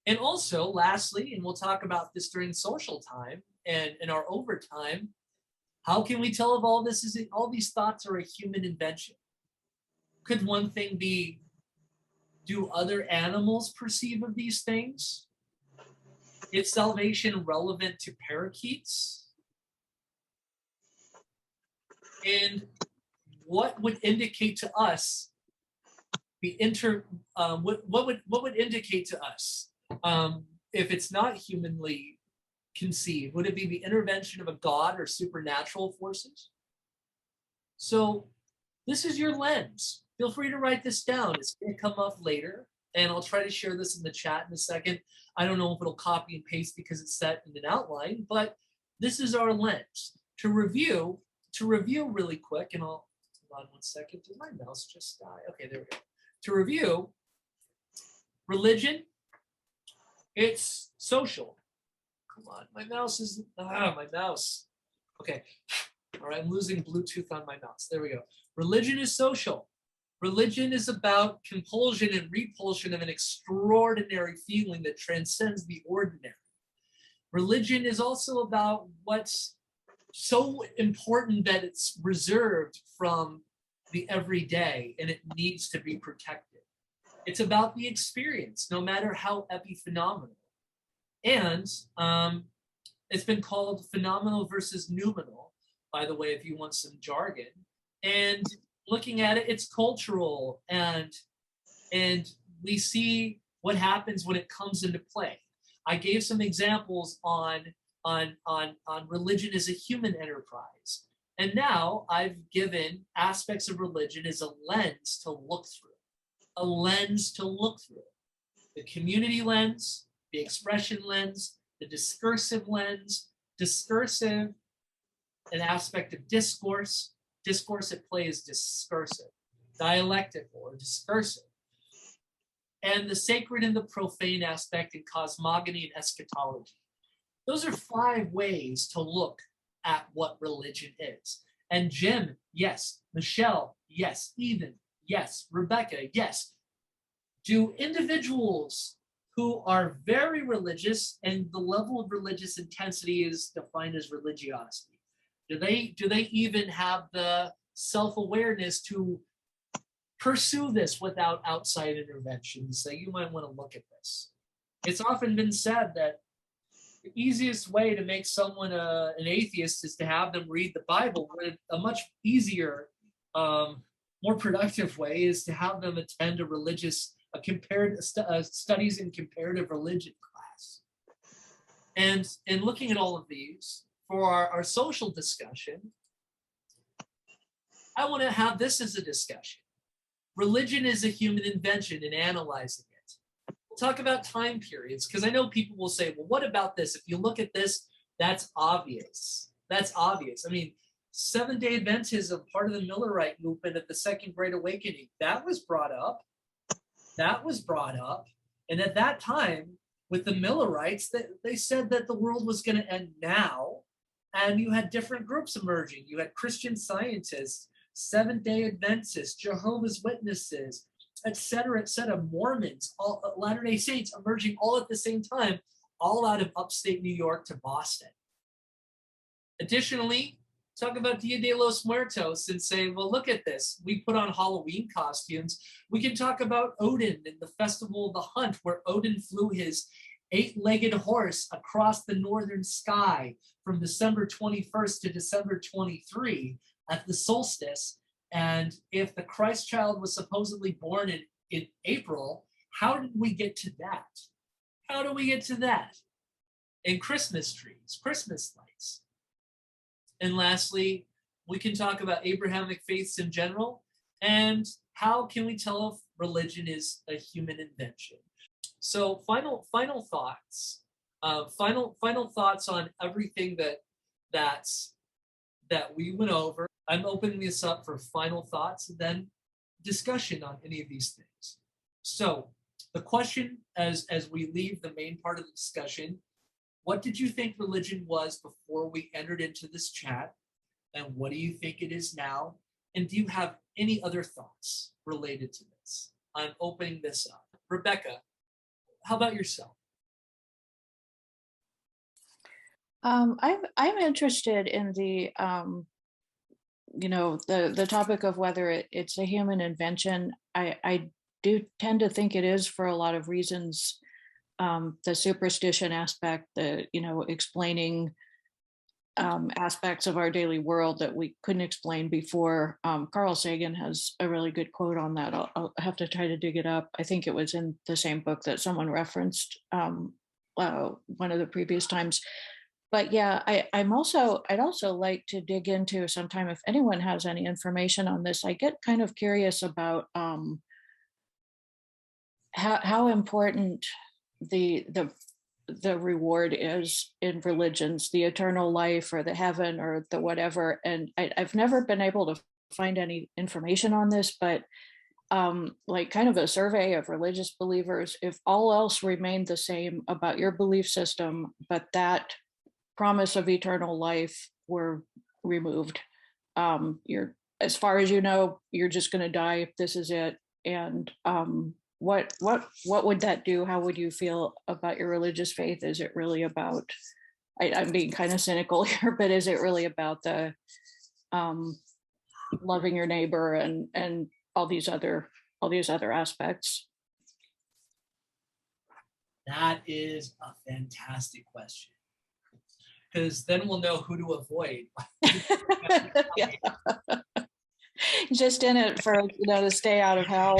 And also, lastly, and we'll talk about this during social time and in our overtime, how can we tell if all this is all these thoughts are a human invention? Could one thing be, do other animals perceive of these things? Is salvation relevant to parakeets? And what would indicate to us what would indicate to us if it's not humanly conceived? Would it be the intervention of a god or supernatural forces? So this is your lens. Feel free to write this down. It's going to come up later, and I'll try to share this in the chat in a second. I don't know if it'll copy and paste because it's set in an outline, but this is our lens. To review really quick, and hold on one second. Did my mouse just die? Okay, there we go. To review, religion, it's social. Come on, my mouse is, my mouse. Okay, all right, I'm losing Bluetooth on my mouse. There we go. Religion is social. Religion is about compulsion and repulsion of an extraordinary feeling that transcends the ordinary. Religion is also about what's so important that it's reserved from the everyday and it needs to be protected. It's about the experience, no matter how epiphenomenal. And it's been called phenomenal versus noumenal, by the way, if you want some jargon. And looking at it, it's cultural, and we see what happens when it comes into play. I gave some examples on religion as a human enterprise. And now I've given aspects of religion as a lens to look through. A lens to look through. The community lens, the expression lens, the discursive lens. Discursive, an aspect of discourse. Discourse at play is discursive. Dialectical or discursive. And the sacred and the profane aspect in cosmogony and eschatology. Those are 5 ways to look at what religion is. And Jim, yes. Michelle, yes. Ethan, yes. Rebecca, yes. Do individuals who are very religious, and the level of religious intensity is defined as religiosity, do they even have the self-awareness to pursue this without outside intervention? So you might want to look at this. It's often been said that the easiest way to make someone an atheist is to have them read the Bible. But a much easier, more productive way is to have them attend a studies in comparative religion class. And in looking at all of these, for our social discussion, I want to have this as a discussion. Religion is a human invention in analyzing it. We'll talk about time periods, because I know people will say, well, what about this? If you look at this, that's obvious. That's obvious. I mean, Seventh-day Adventism, part of the Millerite movement of the Second Great Awakening, that was brought up. That was brought up. And at that time, with the Millerites, they said that the world was going to end now. And you had different groups emerging. You had Christian Scientists, Seventh-day Adventists, Jehovah's Witnesses, et cetera, Mormons, all Latter-day Saints emerging all at the same time, all out of upstate New York to Boston. Additionally, talk about Dia de los Muertos and say, well, look at this. We put on Halloween costumes. We can talk about Odin and the Festival of the Hunt, where Odin flew his 8-legged horse across the northern sky from December 21st to December 23 at the solstice. And if the Christ child was supposedly born in April, how did we get to that? How do we get to that? In Christmas trees, Christmas lights. And lastly, we can talk about Abrahamic faiths in general, and how can we tell if religion is a human invention? So final thoughts. Final thoughts on everything that we went over. I'm opening this up for final thoughts and then discussion on any of these things. So the question as we leave the main part of the discussion, what did you think religion was before we entered into this chat? And what do you think it is now? And do you have any other thoughts related to this? I'm opening this up. Rebecca, how about yourself?
I'm interested in the the topic of whether it's a human invention. I do tend to think it is for a lot of reasons. The superstition aspect, the explaining aspects of our daily world that we couldn't explain before. Carl Sagan has a really good quote on that. I'll have to try to dig it up. I think it was in the same book that someone referenced one of the previous times. But yeah, I'd also like to dig into sometime, if anyone has any information on this. I get kind of curious about how important the reward is in religions, the eternal life or the heaven or the whatever. And I've never been able to find any information on this, but like kind of a survey of religious believers, if all else remained the same about your belief system, but that promise of eternal life were removed, you're, as far as you know, you're just going to die. This is it. And what would that do? How would you feel about your religious faith? Is it really about, I'm being kind of cynical here, but is it really about the loving your neighbor and all these other aspects?
That is a fantastic question, because then we'll know who to avoid.
Yeah. Just in it for to stay out of hell.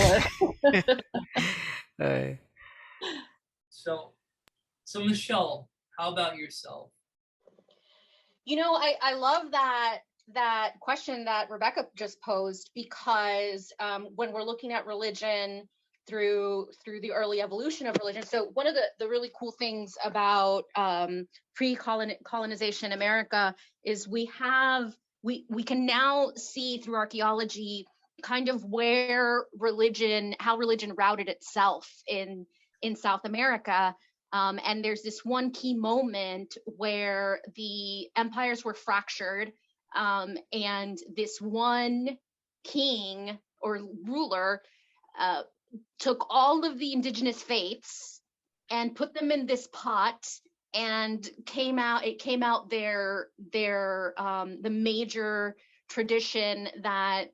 So Michelle, how about yourself?
I love that question that Rebecca just posed, because when we're looking at religion through the early evolution of religion. So one of the really cool things about pre-colonization America is we can now see through archaeology kind of how religion routed itself in South America. And there's this one key moment where the empires were fractured, and this one king or ruler took all of the indigenous faiths and put them in this pot, and it came out the major tradition that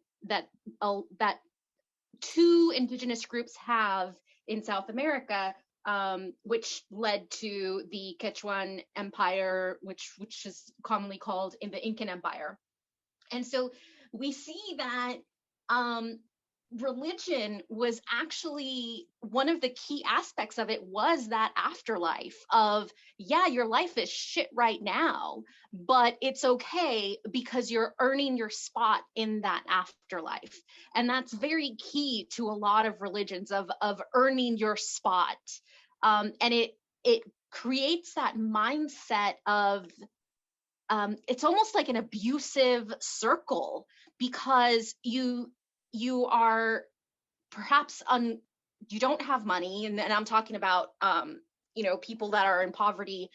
two indigenous groups have in South America, which led to the Quechuan Empire, which is commonly called in the Incan Empire. And so we see that religion was actually one of the key aspects of it, was that afterlife of, yeah, your life is shit right now, but it's okay because you're earning your spot in that afterlife. And that's very key to a lot of religions, of earning your spot. And it creates that mindset of, it's almost like an abusive circle, because you are perhaps you don't have money, and I'm talking about people that are in poverty.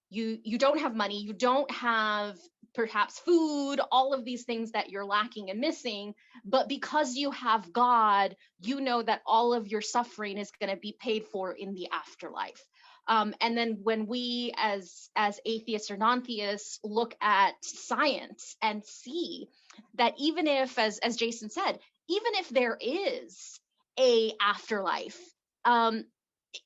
You don't have money, you don't have perhaps food, all of these things that you're lacking and missing, but because you have God, you know that all of your suffering is going to be paid for in the afterlife. And then when we as atheists or non-theists look at science and see that even if, as Jason said, even if there is a afterlife,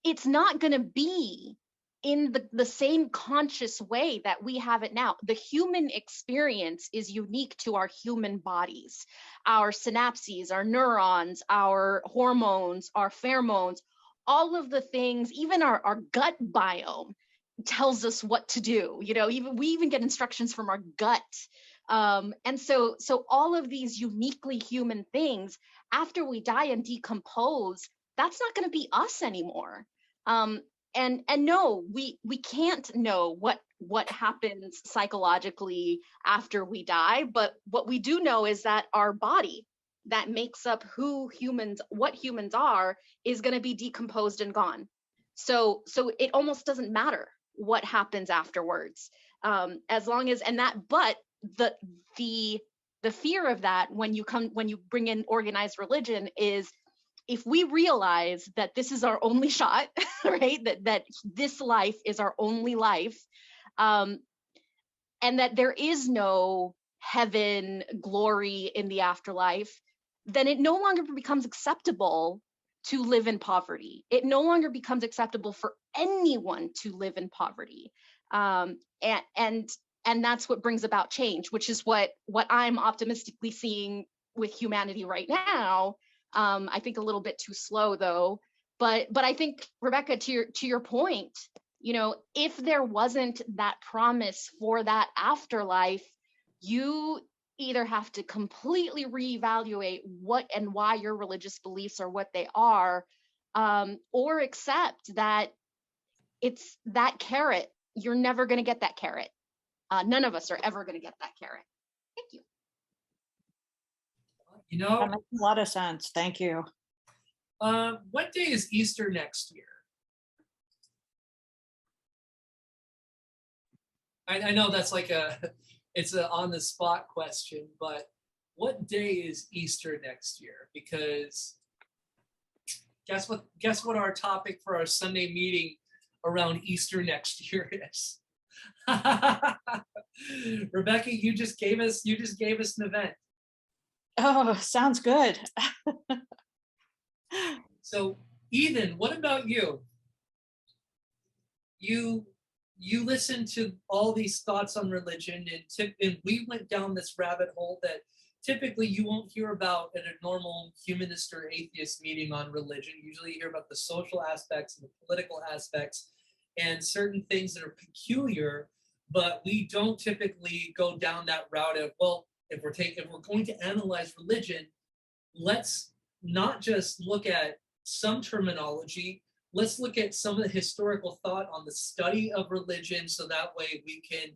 it's not going to be in the same conscious way that we have it now. The human experience is unique to our human bodies. Our synapses, our neurons, our hormones, our pheromones, all of the things, even our gut biome tells us what to do. We even get instructions from our gut. And so all of these uniquely human things, after we die and decompose, that's not going to be us anymore. and no, we can't know what happens psychologically after we die, but what we do know is that our body that makes up what humans are is going to be decomposed and gone. So it almost doesn't matter what happens afterwards, as long as, and that, but the fear of that when you bring in organized religion is, if we realize that this is our only shot, right? That this life is our only life, and that there is no heaven, glory in the afterlife, then it no longer becomes acceptable to live in poverty. It no longer becomes acceptable for anyone to live in poverty. And that's what brings about change, which is what I'm optimistically seeing with humanity right now. I think a little bit too slow though, but I think, Rebecca, to your point, if there wasn't that promise for that afterlife, you either have to completely reevaluate what and why your religious beliefs are what they are, or accept that it's that carrot. You're never going to get that carrot. None of us are ever going to get that carrot. Thank you.
That makes a lot of sense. Thank you.
What day is Easter next year? I know that's like it's a on the spot question, but what day is Easter next year? Because guess what our topic for our Sunday meeting around Easter next year is. Rebecca, you just gave us an event.
Oh, sounds good.
So, Ethan, what about you? You listened to all these thoughts on religion, and we went down this rabbit hole that typically you won't hear about at a normal humanist or atheist meeting on religion. Usually you hear about the social aspects and the political aspects and certain things that are peculiar, but we don't typically go down that route of, well, if we're going to analyze religion, let's not just look at some terminology, let's look at some of the historical thought on the study of religion, so that way we can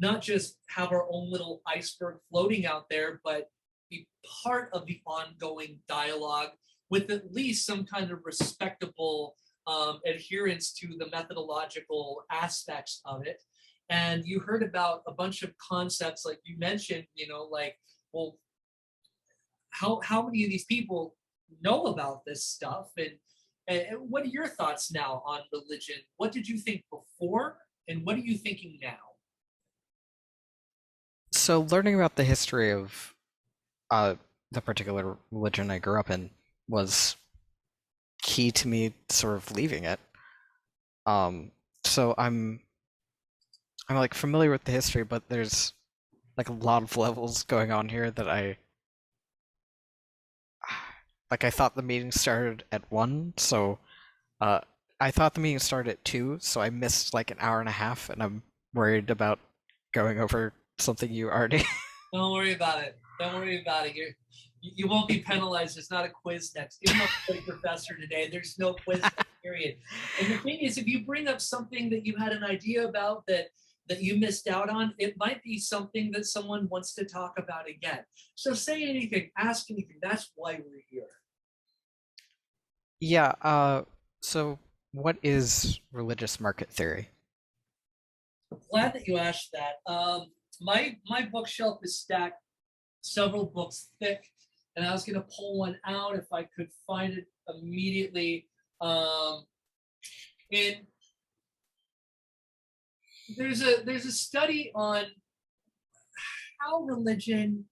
not just have our own little iceberg floating out there, but be part of the ongoing dialogue with at least some kind of respectable adherence to the methodological aspects of it. And you heard about a bunch of concepts, like you mentioned, like, well, how many of these people know about this stuff? And what are your thoughts now on religion? What did you think before, and what are you thinking now?
So learning about the history of the particular religion I grew up in was key to me sort of leaving it. So I'm like familiar with the history, but there's like a lot of levels going on here that I thought the meeting started at 1, so I thought the meeting started at 2, so I missed like an hour and a half, and I'm worried about going over something you already.
Don't worry about it. Don't worry about it. You won't be penalized. There's not a quiz next. Even though I'm a professor today, there's no quiz next period. And the thing is, if you bring up something that you had an idea about that you missed out on, it might be something that someone wants to talk about again. So say anything, ask anything. That's why we're here.
Yeah, so what is religious market theory?
I'm glad that you asked that. My bookshelf is stacked several books thick, and I was going to pull one out if I could find it immediately. And there's a study on how religion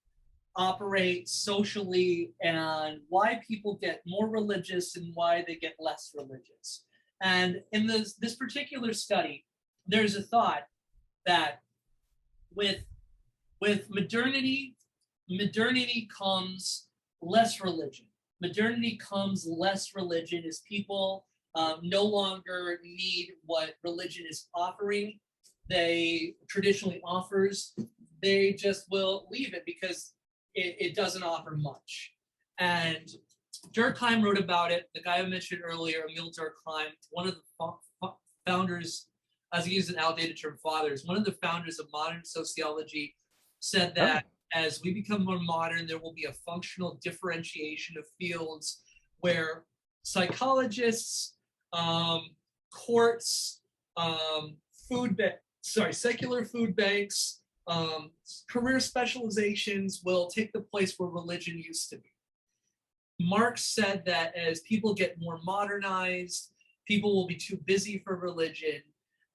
operates socially and why people get more religious and why they get less religious. And in this particular study, there's a thought that with modernity comes less religion. Modernity comes less religion as people no longer need what religion is offering. They traditionally offers. They just will leave it because it doesn't offer much. And Durkheim wrote about it. The guy I mentioned earlier, Emil Durkheim, one of the founders, as I use an outdated term, fathers, one of the founders of modern sociology said that as we become more modern, there will be a functional differentiation of fields where psychologists, courts, secular food banks, career specializations will take the place where religion used to be. Marx said that as people get more modernized, people will be too busy for religion,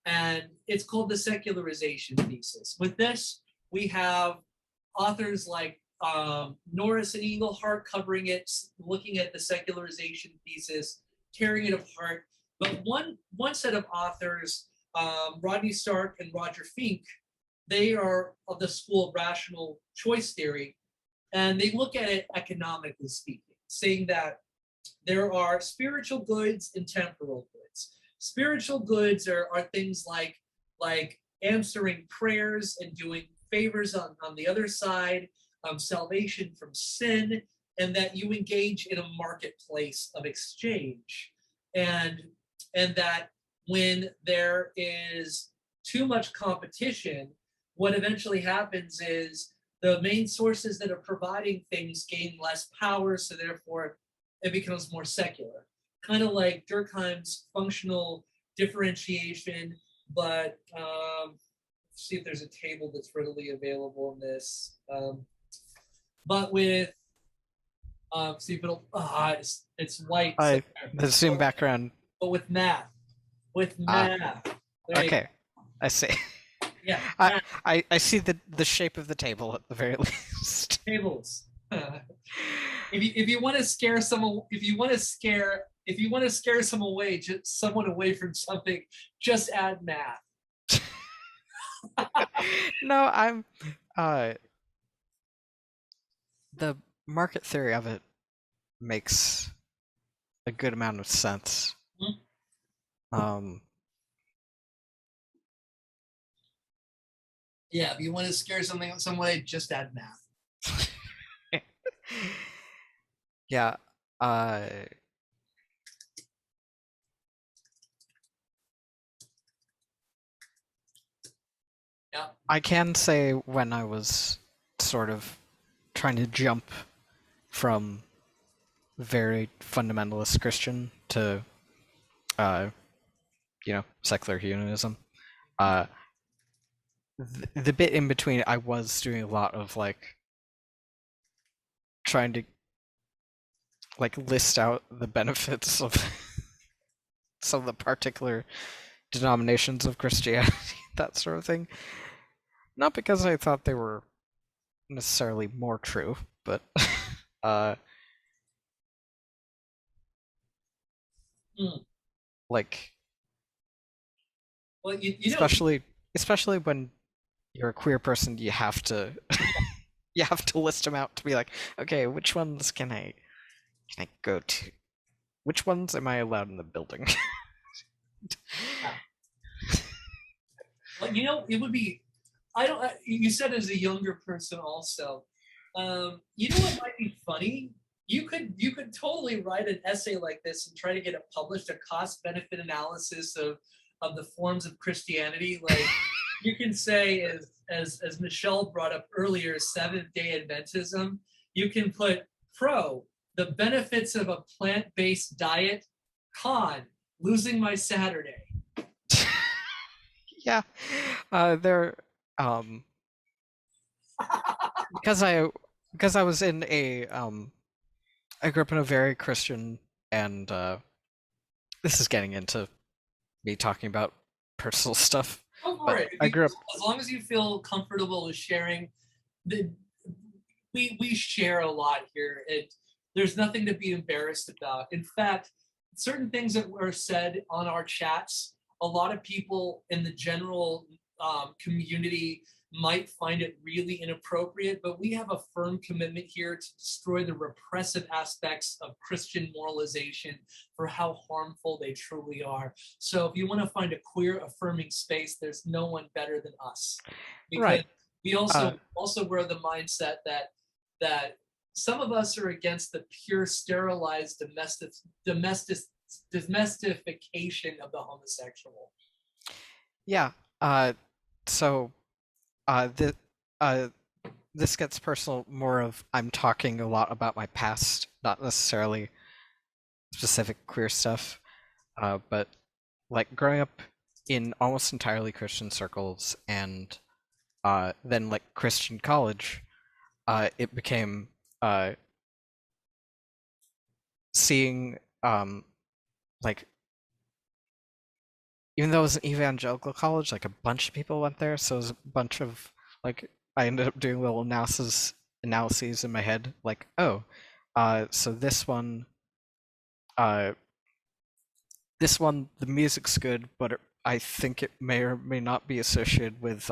and it's called the secularization thesis. With this, we have authors like Norris and Engelhardt covering it, looking at the secularization thesis, tearing it apart. But one set of authors, Rodney Stark and Roger Fink, they are of the school of rational choice theory, and they look at it economically speaking, saying that there are spiritual goods and temporal goods. Spiritual goods are things like answering prayers and doing favors on the other side, salvation from sin, and that you engage in a marketplace of exchange. And that when there is too much competition, what eventually happens is the main sources that are providing things gain less power, so therefore it becomes more secular. Kind of like Durkheim's functional differentiation, but see if there's a table that's readily available in this. But with, see if it'll, it's white.
The Zoom background.
But with math. With math.
Okay, I see.
Yeah.
I see the shape of the table at the very least.
Tables. If you want to scare someone, if you want to scare someone away from something, just add math.
No, I'm the market theory of it makes a good amount of sense.
Yeah, if you want to scare something some way, just add math.
Yeah.
Yeah.
I can say when I was sort of trying to jump from very fundamentalist Christian to, secular humanism, the bit in between, I was doing a lot of trying to list out the benefits of some of the particular denominations of Christianity, that sort of thing. Not because I thought they were necessarily more true, but
Well,
especially when you're a queer person, you have to you have to list them out to be like, okay, which ones can I go to? Which ones am I allowed in the building?
Well, it would be. You said as a younger person also. You know what might be funny? You could totally write an essay like this and try to get it published, a cost-benefit analysis of the forms of Christianity. Like you can say, as Michelle brought up earlier, Seventh-day Adventism. You can put pro, the benefits of a plant-based diet, con, losing my Saturday.
Yeah, they're because I was in a I grew up in a very Christian, and this is getting into me talking about personal stuff.
Go for it.
I grew up,
as long as you feel comfortable with sharing. We share a lot here. There's nothing to be embarrassed about. In fact, certain things that were said on our chats, a lot of people in the general community might find it really inappropriate, but we have a firm commitment here to destroy the repressive aspects of Christian moralization for how harmful they truly are. So if you want to find a queer affirming space, there's no one better than us. Because
right.
We also wear the mindset that some of us are against the pure sterilized domestication of the homosexual.
Yeah. So the this gets personal, more of I'm talking a lot about my past, not necessarily specific queer stuff. But like growing up in almost entirely Christian circles, and then like Christian college, it became seeing like, even though it was an evangelical college, like a bunch of people went there, so it was a bunch of like, I ended up doing little analyses in my head, like, oh, so this one, the music's good, but I think it may or may not be associated with,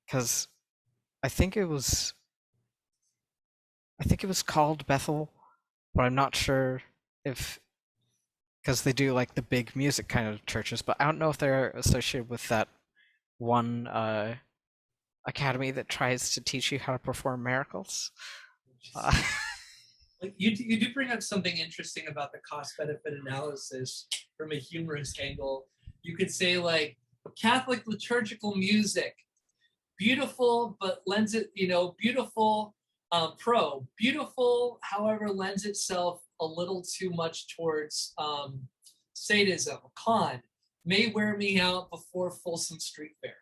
because I think it was called Bethel, but I'm not sure if, because they do like the big music kind of churches, but I don't know if they're associated with that one academy that tries to teach you how to perform miracles.
Like you do bring up something interesting about the cost benefit analysis from a humorous angle. You could say like Catholic liturgical music, beautiful, but lends it, beautiful, beautiful, however, lends itself a little too much towards sadism. Con, may wear me out before Folsom Street Fair.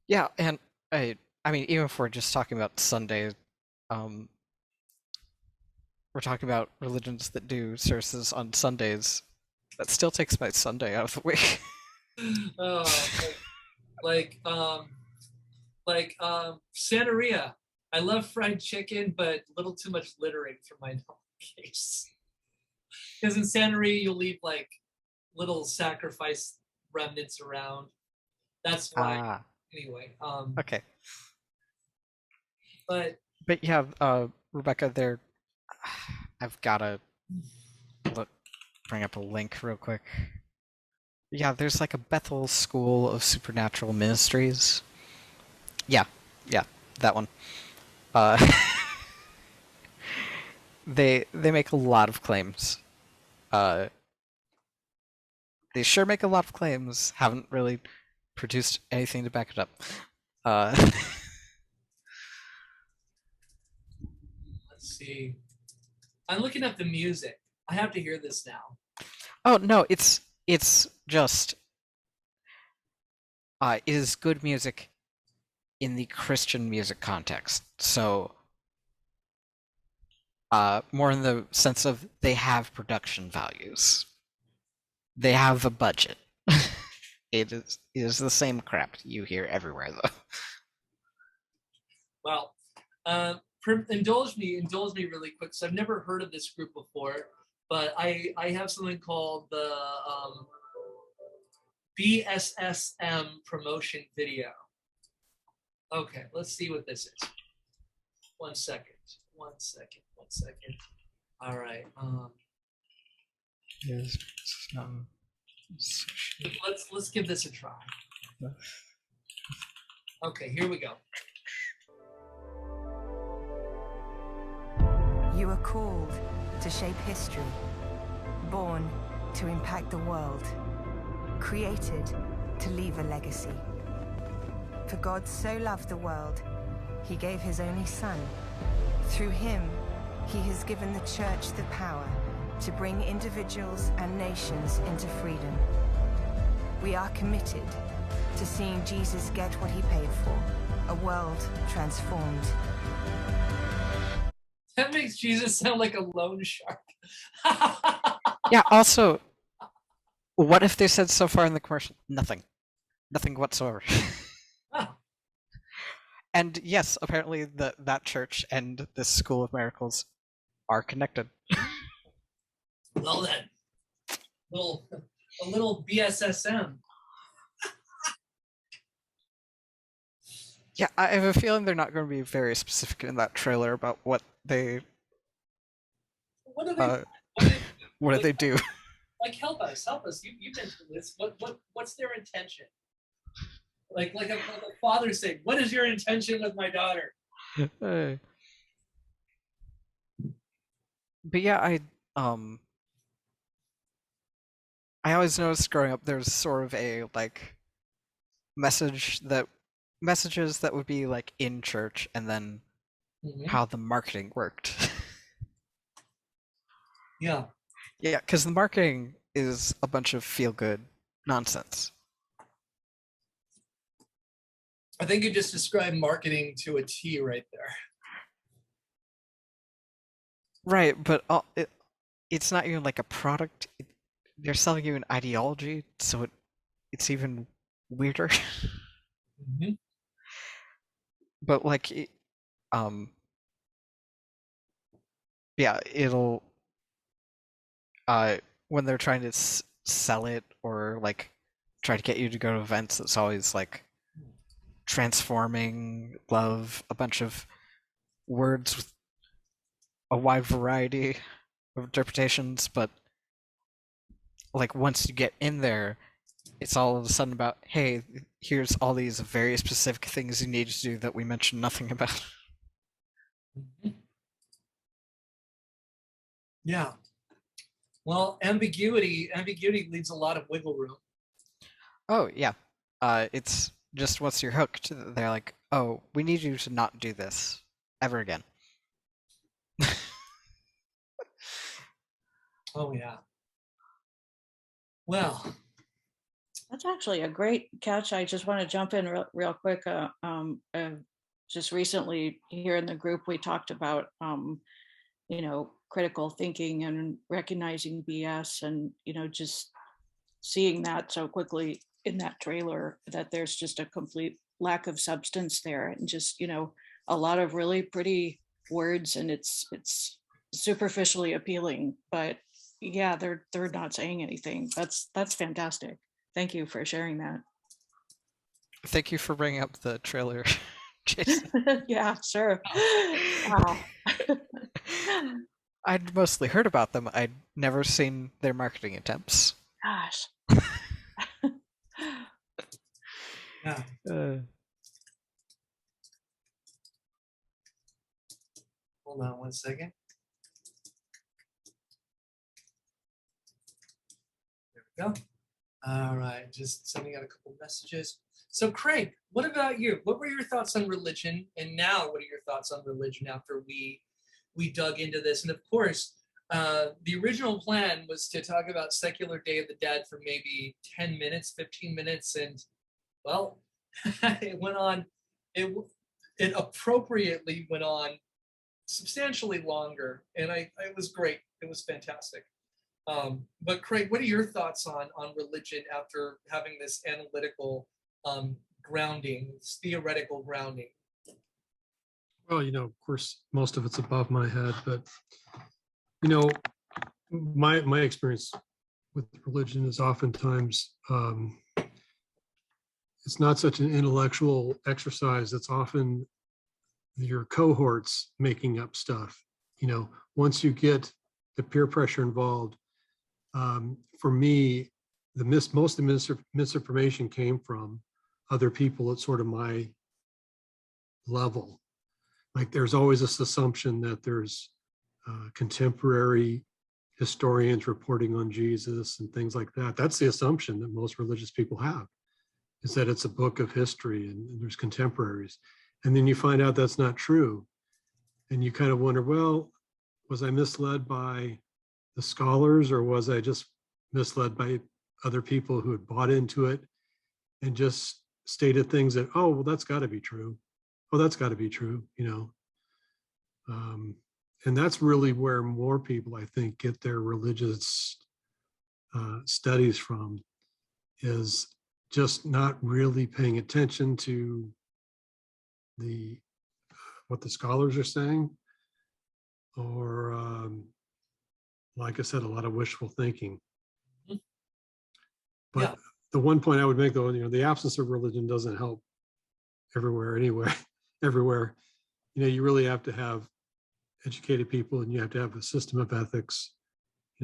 Yeah, and I mean, even if we're just talking about Sunday, we're talking about religions that do services on Sundays. That still takes my Sunday out of the week.
Santeria. I love fried chicken, but a little too much littering for my case. Because in Santeria, you'll leave like little sacrifice remnants around. That's why. Anyway.
Okay.
But
yeah, Rebecca, there, I've gotta bring up a link real quick. Yeah, there's like a Bethel School of Supernatural Ministries. Yeah, that one. They make a lot of claims. They sure make a lot of claims. Haven't really produced anything to back it up.
Let's see. I'm looking up the music. I have to hear this now.
Oh no, it's just it is good music in the Christian music context. So more in the sense of they have production values. They have a budget. It is the same crap you hear everywhere though.
Well, indulge me really quick, because I've never heard of this group before, but I have something called the BSSM promotion video. Okay, let's see what this is. One second. All right. Let's give this a try. Okay, here we go.
You are called to shape history, born to impact the world, created to leave a legacy. For God so loved the world, he gave his only Son. Through him, he has given the church the power to bring individuals and nations into freedom. We are committed to seeing Jesus get what he paid for, a world transformed.
That makes Jesus sound like a loan shark.
Yeah, also, what if they said so far in the commercial, nothing whatsoever? And yes, apparently that church and this School of Miracles are connected.
Well then, a little BSSM.
Yeah, I have a feeling they're not going to be very specific in that trailer about what they.
What do they?
What do they do?
Like, help us! You mentioned this. What's their intention? Like a father saying, "What is your intention with my daughter?"
But yeah, I always noticed growing up there's sort of a like messages that would be like in church, and then
Mhm.
how the marketing worked.
Yeah.
Yeah, because the marketing is a bunch of feel-good nonsense.
I think you just described marketing to a T right there.
Right, but it's not even like a product. They're selling you an ideology, so it's even weirder.
Mhm.
But like, yeah, it'll when they're trying to sell it or like try to get you to go to events, it's always like transforming, love, a bunch of words with a wide variety of interpretations, but like once you get in there, it's all of a sudden about, hey, here's all these very specific things you need to do that we mentioned nothing about.
Mhm. Yeah. Well, ambiguity leaves a lot of wiggle room.
Oh yeah, it's just once you're hooked, they're like, oh, we need you to not do this ever again.
Oh yeah. Well,
That's actually a great catch. I just want to jump in real quick. Just recently here in the group, we talked about, critical thinking and recognizing BS, and, just seeing that so quickly in that trailer that there's just a complete lack of substance there, and just, a lot of really pretty words, and it's superficially appealing, but yeah, they're not saying anything. That's fantastic. Thank you for sharing that.
Thank you for bringing up the trailer, Jason.
Yeah, sure. Wow.
I'd mostly heard about them. I'd never seen their marketing attempts.
Gosh.
yeah. Hold on one second. There we go. All right, just sending out a couple messages. So Craig, what about you? What were your thoughts on religion? And now what are your thoughts on religion after we dug into this? And of course, the original plan was to talk about secular Day of the Dead for maybe 10 minutes, 15 minutes. And well, it went on, it appropriately went on substantially longer. And it was great. It was fantastic. But Craig, what are your thoughts on religion after having this analytical grounding, this theoretical grounding?
Well, of course, most of it's above my head, but my experience with religion is oftentimes it's not such an intellectual exercise. It's often your cohorts making up stuff. Once you get the peer pressure involved, for me, most of the misinformation came from other people at sort of my level. Like there's always this assumption that there's contemporary historians reporting on Jesus and things like that. That's the assumption that most religious people have, is that it's a book of history and there's contemporaries. And then you find out that's not true. And you kind of wonder, well, was I misled by the scholars, or was I just misled by other people who had bought into it and just stated things that, oh, well, that's got to be true. Oh, that's got to be true, and that's really where more people, I think, get their religious studies from, is just not really paying attention to what the scholars are saying, or like I said, a lot of wishful thinking. But
Yeah.
the one point I would make, though, the absence of religion doesn't help everywhere anyway. Everywhere, you really have to have educated people, and you have to have a system of ethics.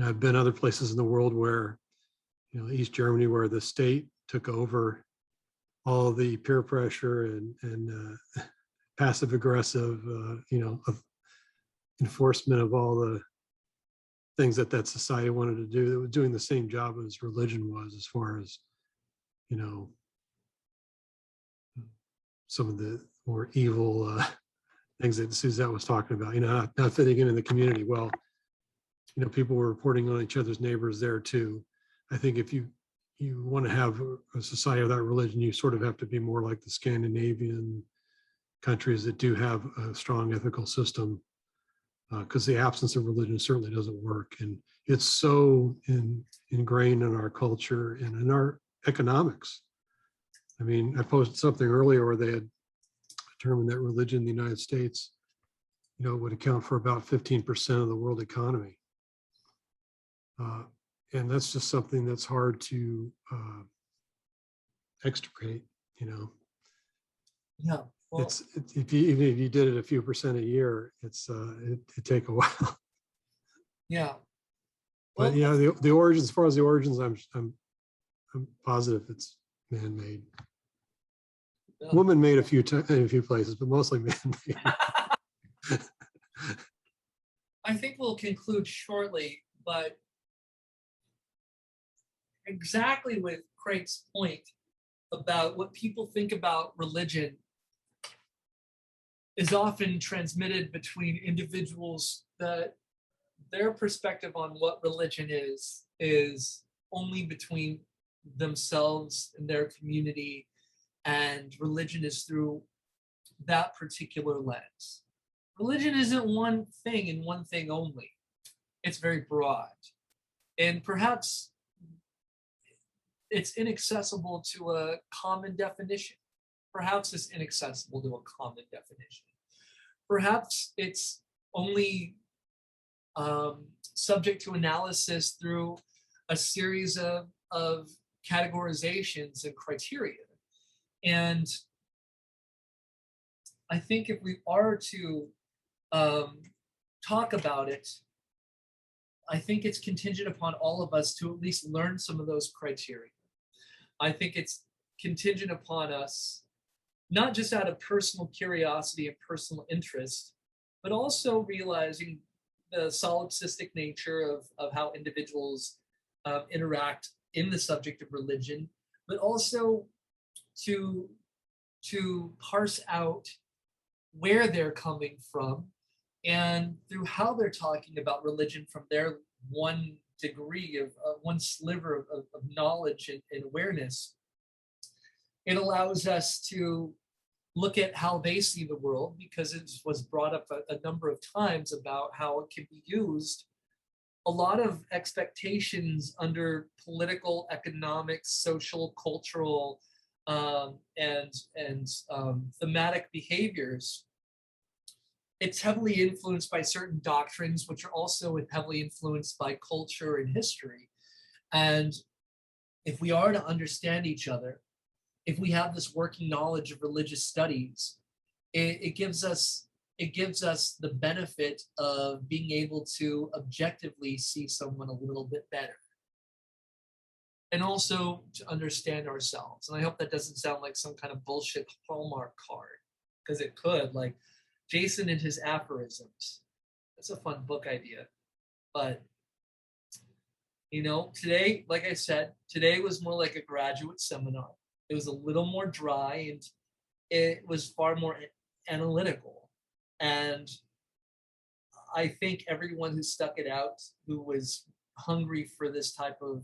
I've been other places in the world where, East Germany, where the state took over all the peer pressure and passive aggressive, of enforcement of all the things that that society wanted to do that was doing the same job as religion was, as far as, you know, some of the more evil things that Suzette was talking about, you know, not fitting in the community. Well, you know, people were reporting on each other's neighbors there too. I think if you want to have a society without religion, you sort of have to be more like the Scandinavian countries that do have a strong ethical system, because the absence of religion certainly doesn't work. And it's so ingrained in our culture and in our economics. I mean, I posted something earlier where they had determined that religion in the United States, you know, would account for about 15% of the world economy. And that's just something that's hard to extricate, you know.
Yeah. Well,
Even if you did it a few percent a year, it'd take a while.
yeah.
But
Well,
yeah, the origins, as far as the origins, I'm positive it's man-made. Woman-made a few places, but mostly man-made.
I think we'll conclude shortly, but exactly with Craig's point about what people think about religion is often transmitted between individuals, that their perspective on what religion is only between themselves and their community, and religion is through that particular lens. Religion isn't one thing and one thing only. It's very broad. And perhaps it's inaccessible to a common definition. Perhaps it's inaccessible to a common definition. Perhaps it's only subject to analysis through a series of categorizations and criteria. And I think if we are to talk about it, I think it's contingent upon all of us to at least learn some of those criteria. I think it's contingent upon us, not just out of personal curiosity and personal interest, but also realizing the solipsistic nature of how individuals interact in the subject of religion, but also to parse out where they're coming from, and through how they're talking about religion from their one degree of one sliver of knowledge and awareness. It allows us to look at how they see the world, because it was brought up a number of times about how it can be used. A lot of expectations under political, economic, social, cultural, and thematic behaviors. It's heavily influenced by certain doctrines, which are also heavily influenced by culture and history. And if we are to understand each other, if we have this working knowledge of religious studies, it gives us the benefit of being able to objectively see someone a little bit better, and also to understand ourselves. And I hope that doesn't sound like some kind of bullshit Hallmark card, because it could, like Jason and his aphorisms. That's a fun book idea. But, you know, today, like I said, today was more like a graduate seminar. It was a little more dry, and it was far more analytical. And I think everyone who stuck it out, who was hungry for this type of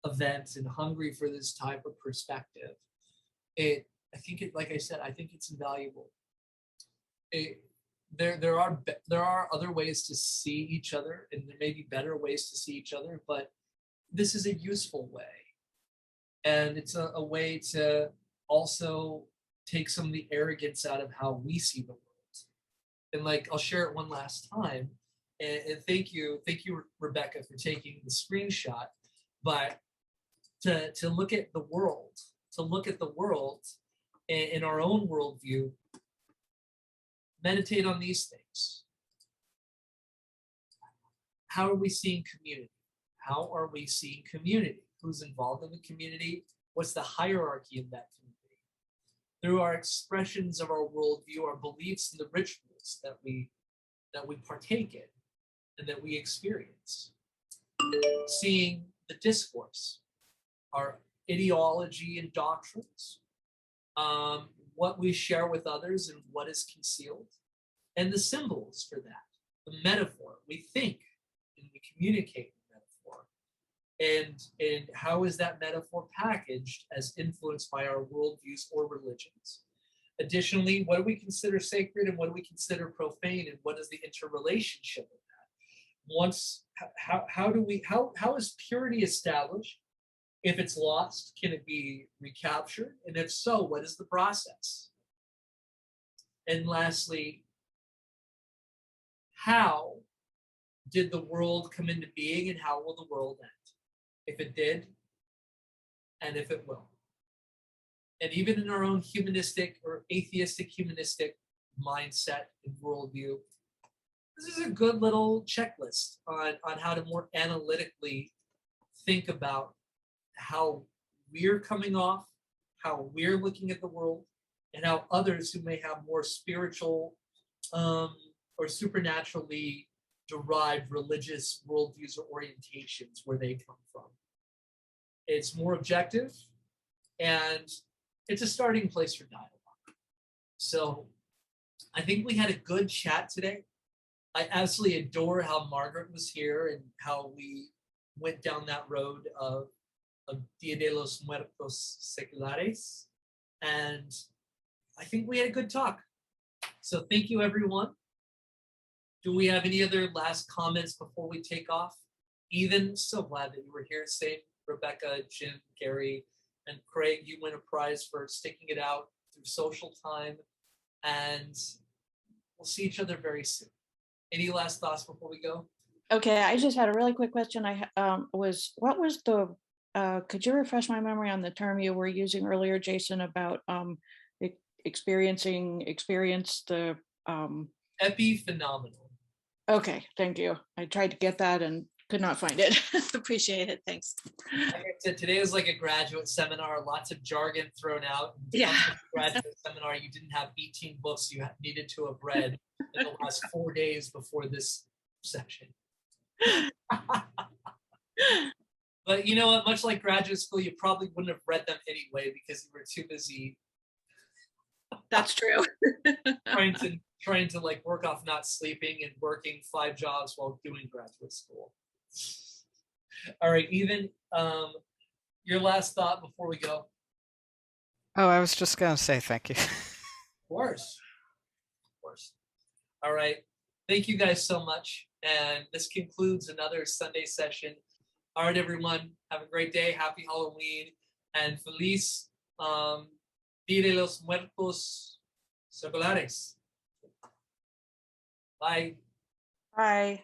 event and hungry for this type of perspective, like I said, I think it's invaluable. There are other ways to see each other, and there may be better ways to see each other, but this is a useful way. And it's a way to also take some of the arrogance out of how we see the world. And like, I'll share it one last time. And thank you, Rebecca, for taking the screenshot. But to look at the world, in our own worldview, meditate on these things. How are we seeing community? How are we seeing community? Who's involved in the community? What's the hierarchy of that community? Through our expressions of our worldview, our beliefs, and the rituals that we partake in and that we experience. seeing the discourse, our ideology and doctrines, what we share with others and what is concealed, and the symbols for that, the metaphor. We think and we communicate in metaphor. And how is that metaphor packaged as influenced by our worldviews or religions? Additionally, what do we consider sacred and what do we consider profane, and what is the interrelationship of that? Once, how is purity established? If it's lost, can it be recaptured? And if so, what is the process? And lastly, how did the world come into being and how will the world end? If it did, and if it will. And even in our own humanistic or atheistic humanistic mindset and worldview, this is a good little checklist on how to more analytically think about how we're coming off, how we're looking at the world, and how others who may have more spiritual or supernaturally derived religious worldviews or orientations, where they come from. It's more objective, and it's a starting place for dialogue. So I think we had a good chat today. I absolutely adore how Margaret was here and how we went down that road of Dia de los Muertos Seculares. And I think we had a good talk. So thank you, everyone. Do we have any other last comments before we take off? Ethan, so glad that you were here. Same, Rebecca, Jim, Gary, and Craig, you win a prize for sticking it out through social time. And we'll see each other very soon. Any last thoughts before we go?
Okay, I just had a really quick question. What was the, could you refresh my memory on the term you were using earlier, Jason, about experience the
Epiphenomenal.
Okay, thank you. I tried to get that and could not find it. Appreciate it. Thanks.
Like I said, today was like a graduate seminar, lots of jargon thrown out.
Yeah.
Graduate seminar, you didn't have 18 books you needed to have read in the last 4 days before this session. But you know what? Much like graduate school, you probably wouldn't have read them anyway because you were too busy.
That's true.
trying to like work off not sleeping and working 5 jobs while doing graduate school. All right, Ethan, your last thought before we go.
Oh, I was just gonna say thank you.
Of course. All right. Thank you guys so much. And this concludes another Sunday session. All right, everyone. Have a great day. Happy Halloween. And Feliz Dia de los Muertos Seculares. Bye.
Bye.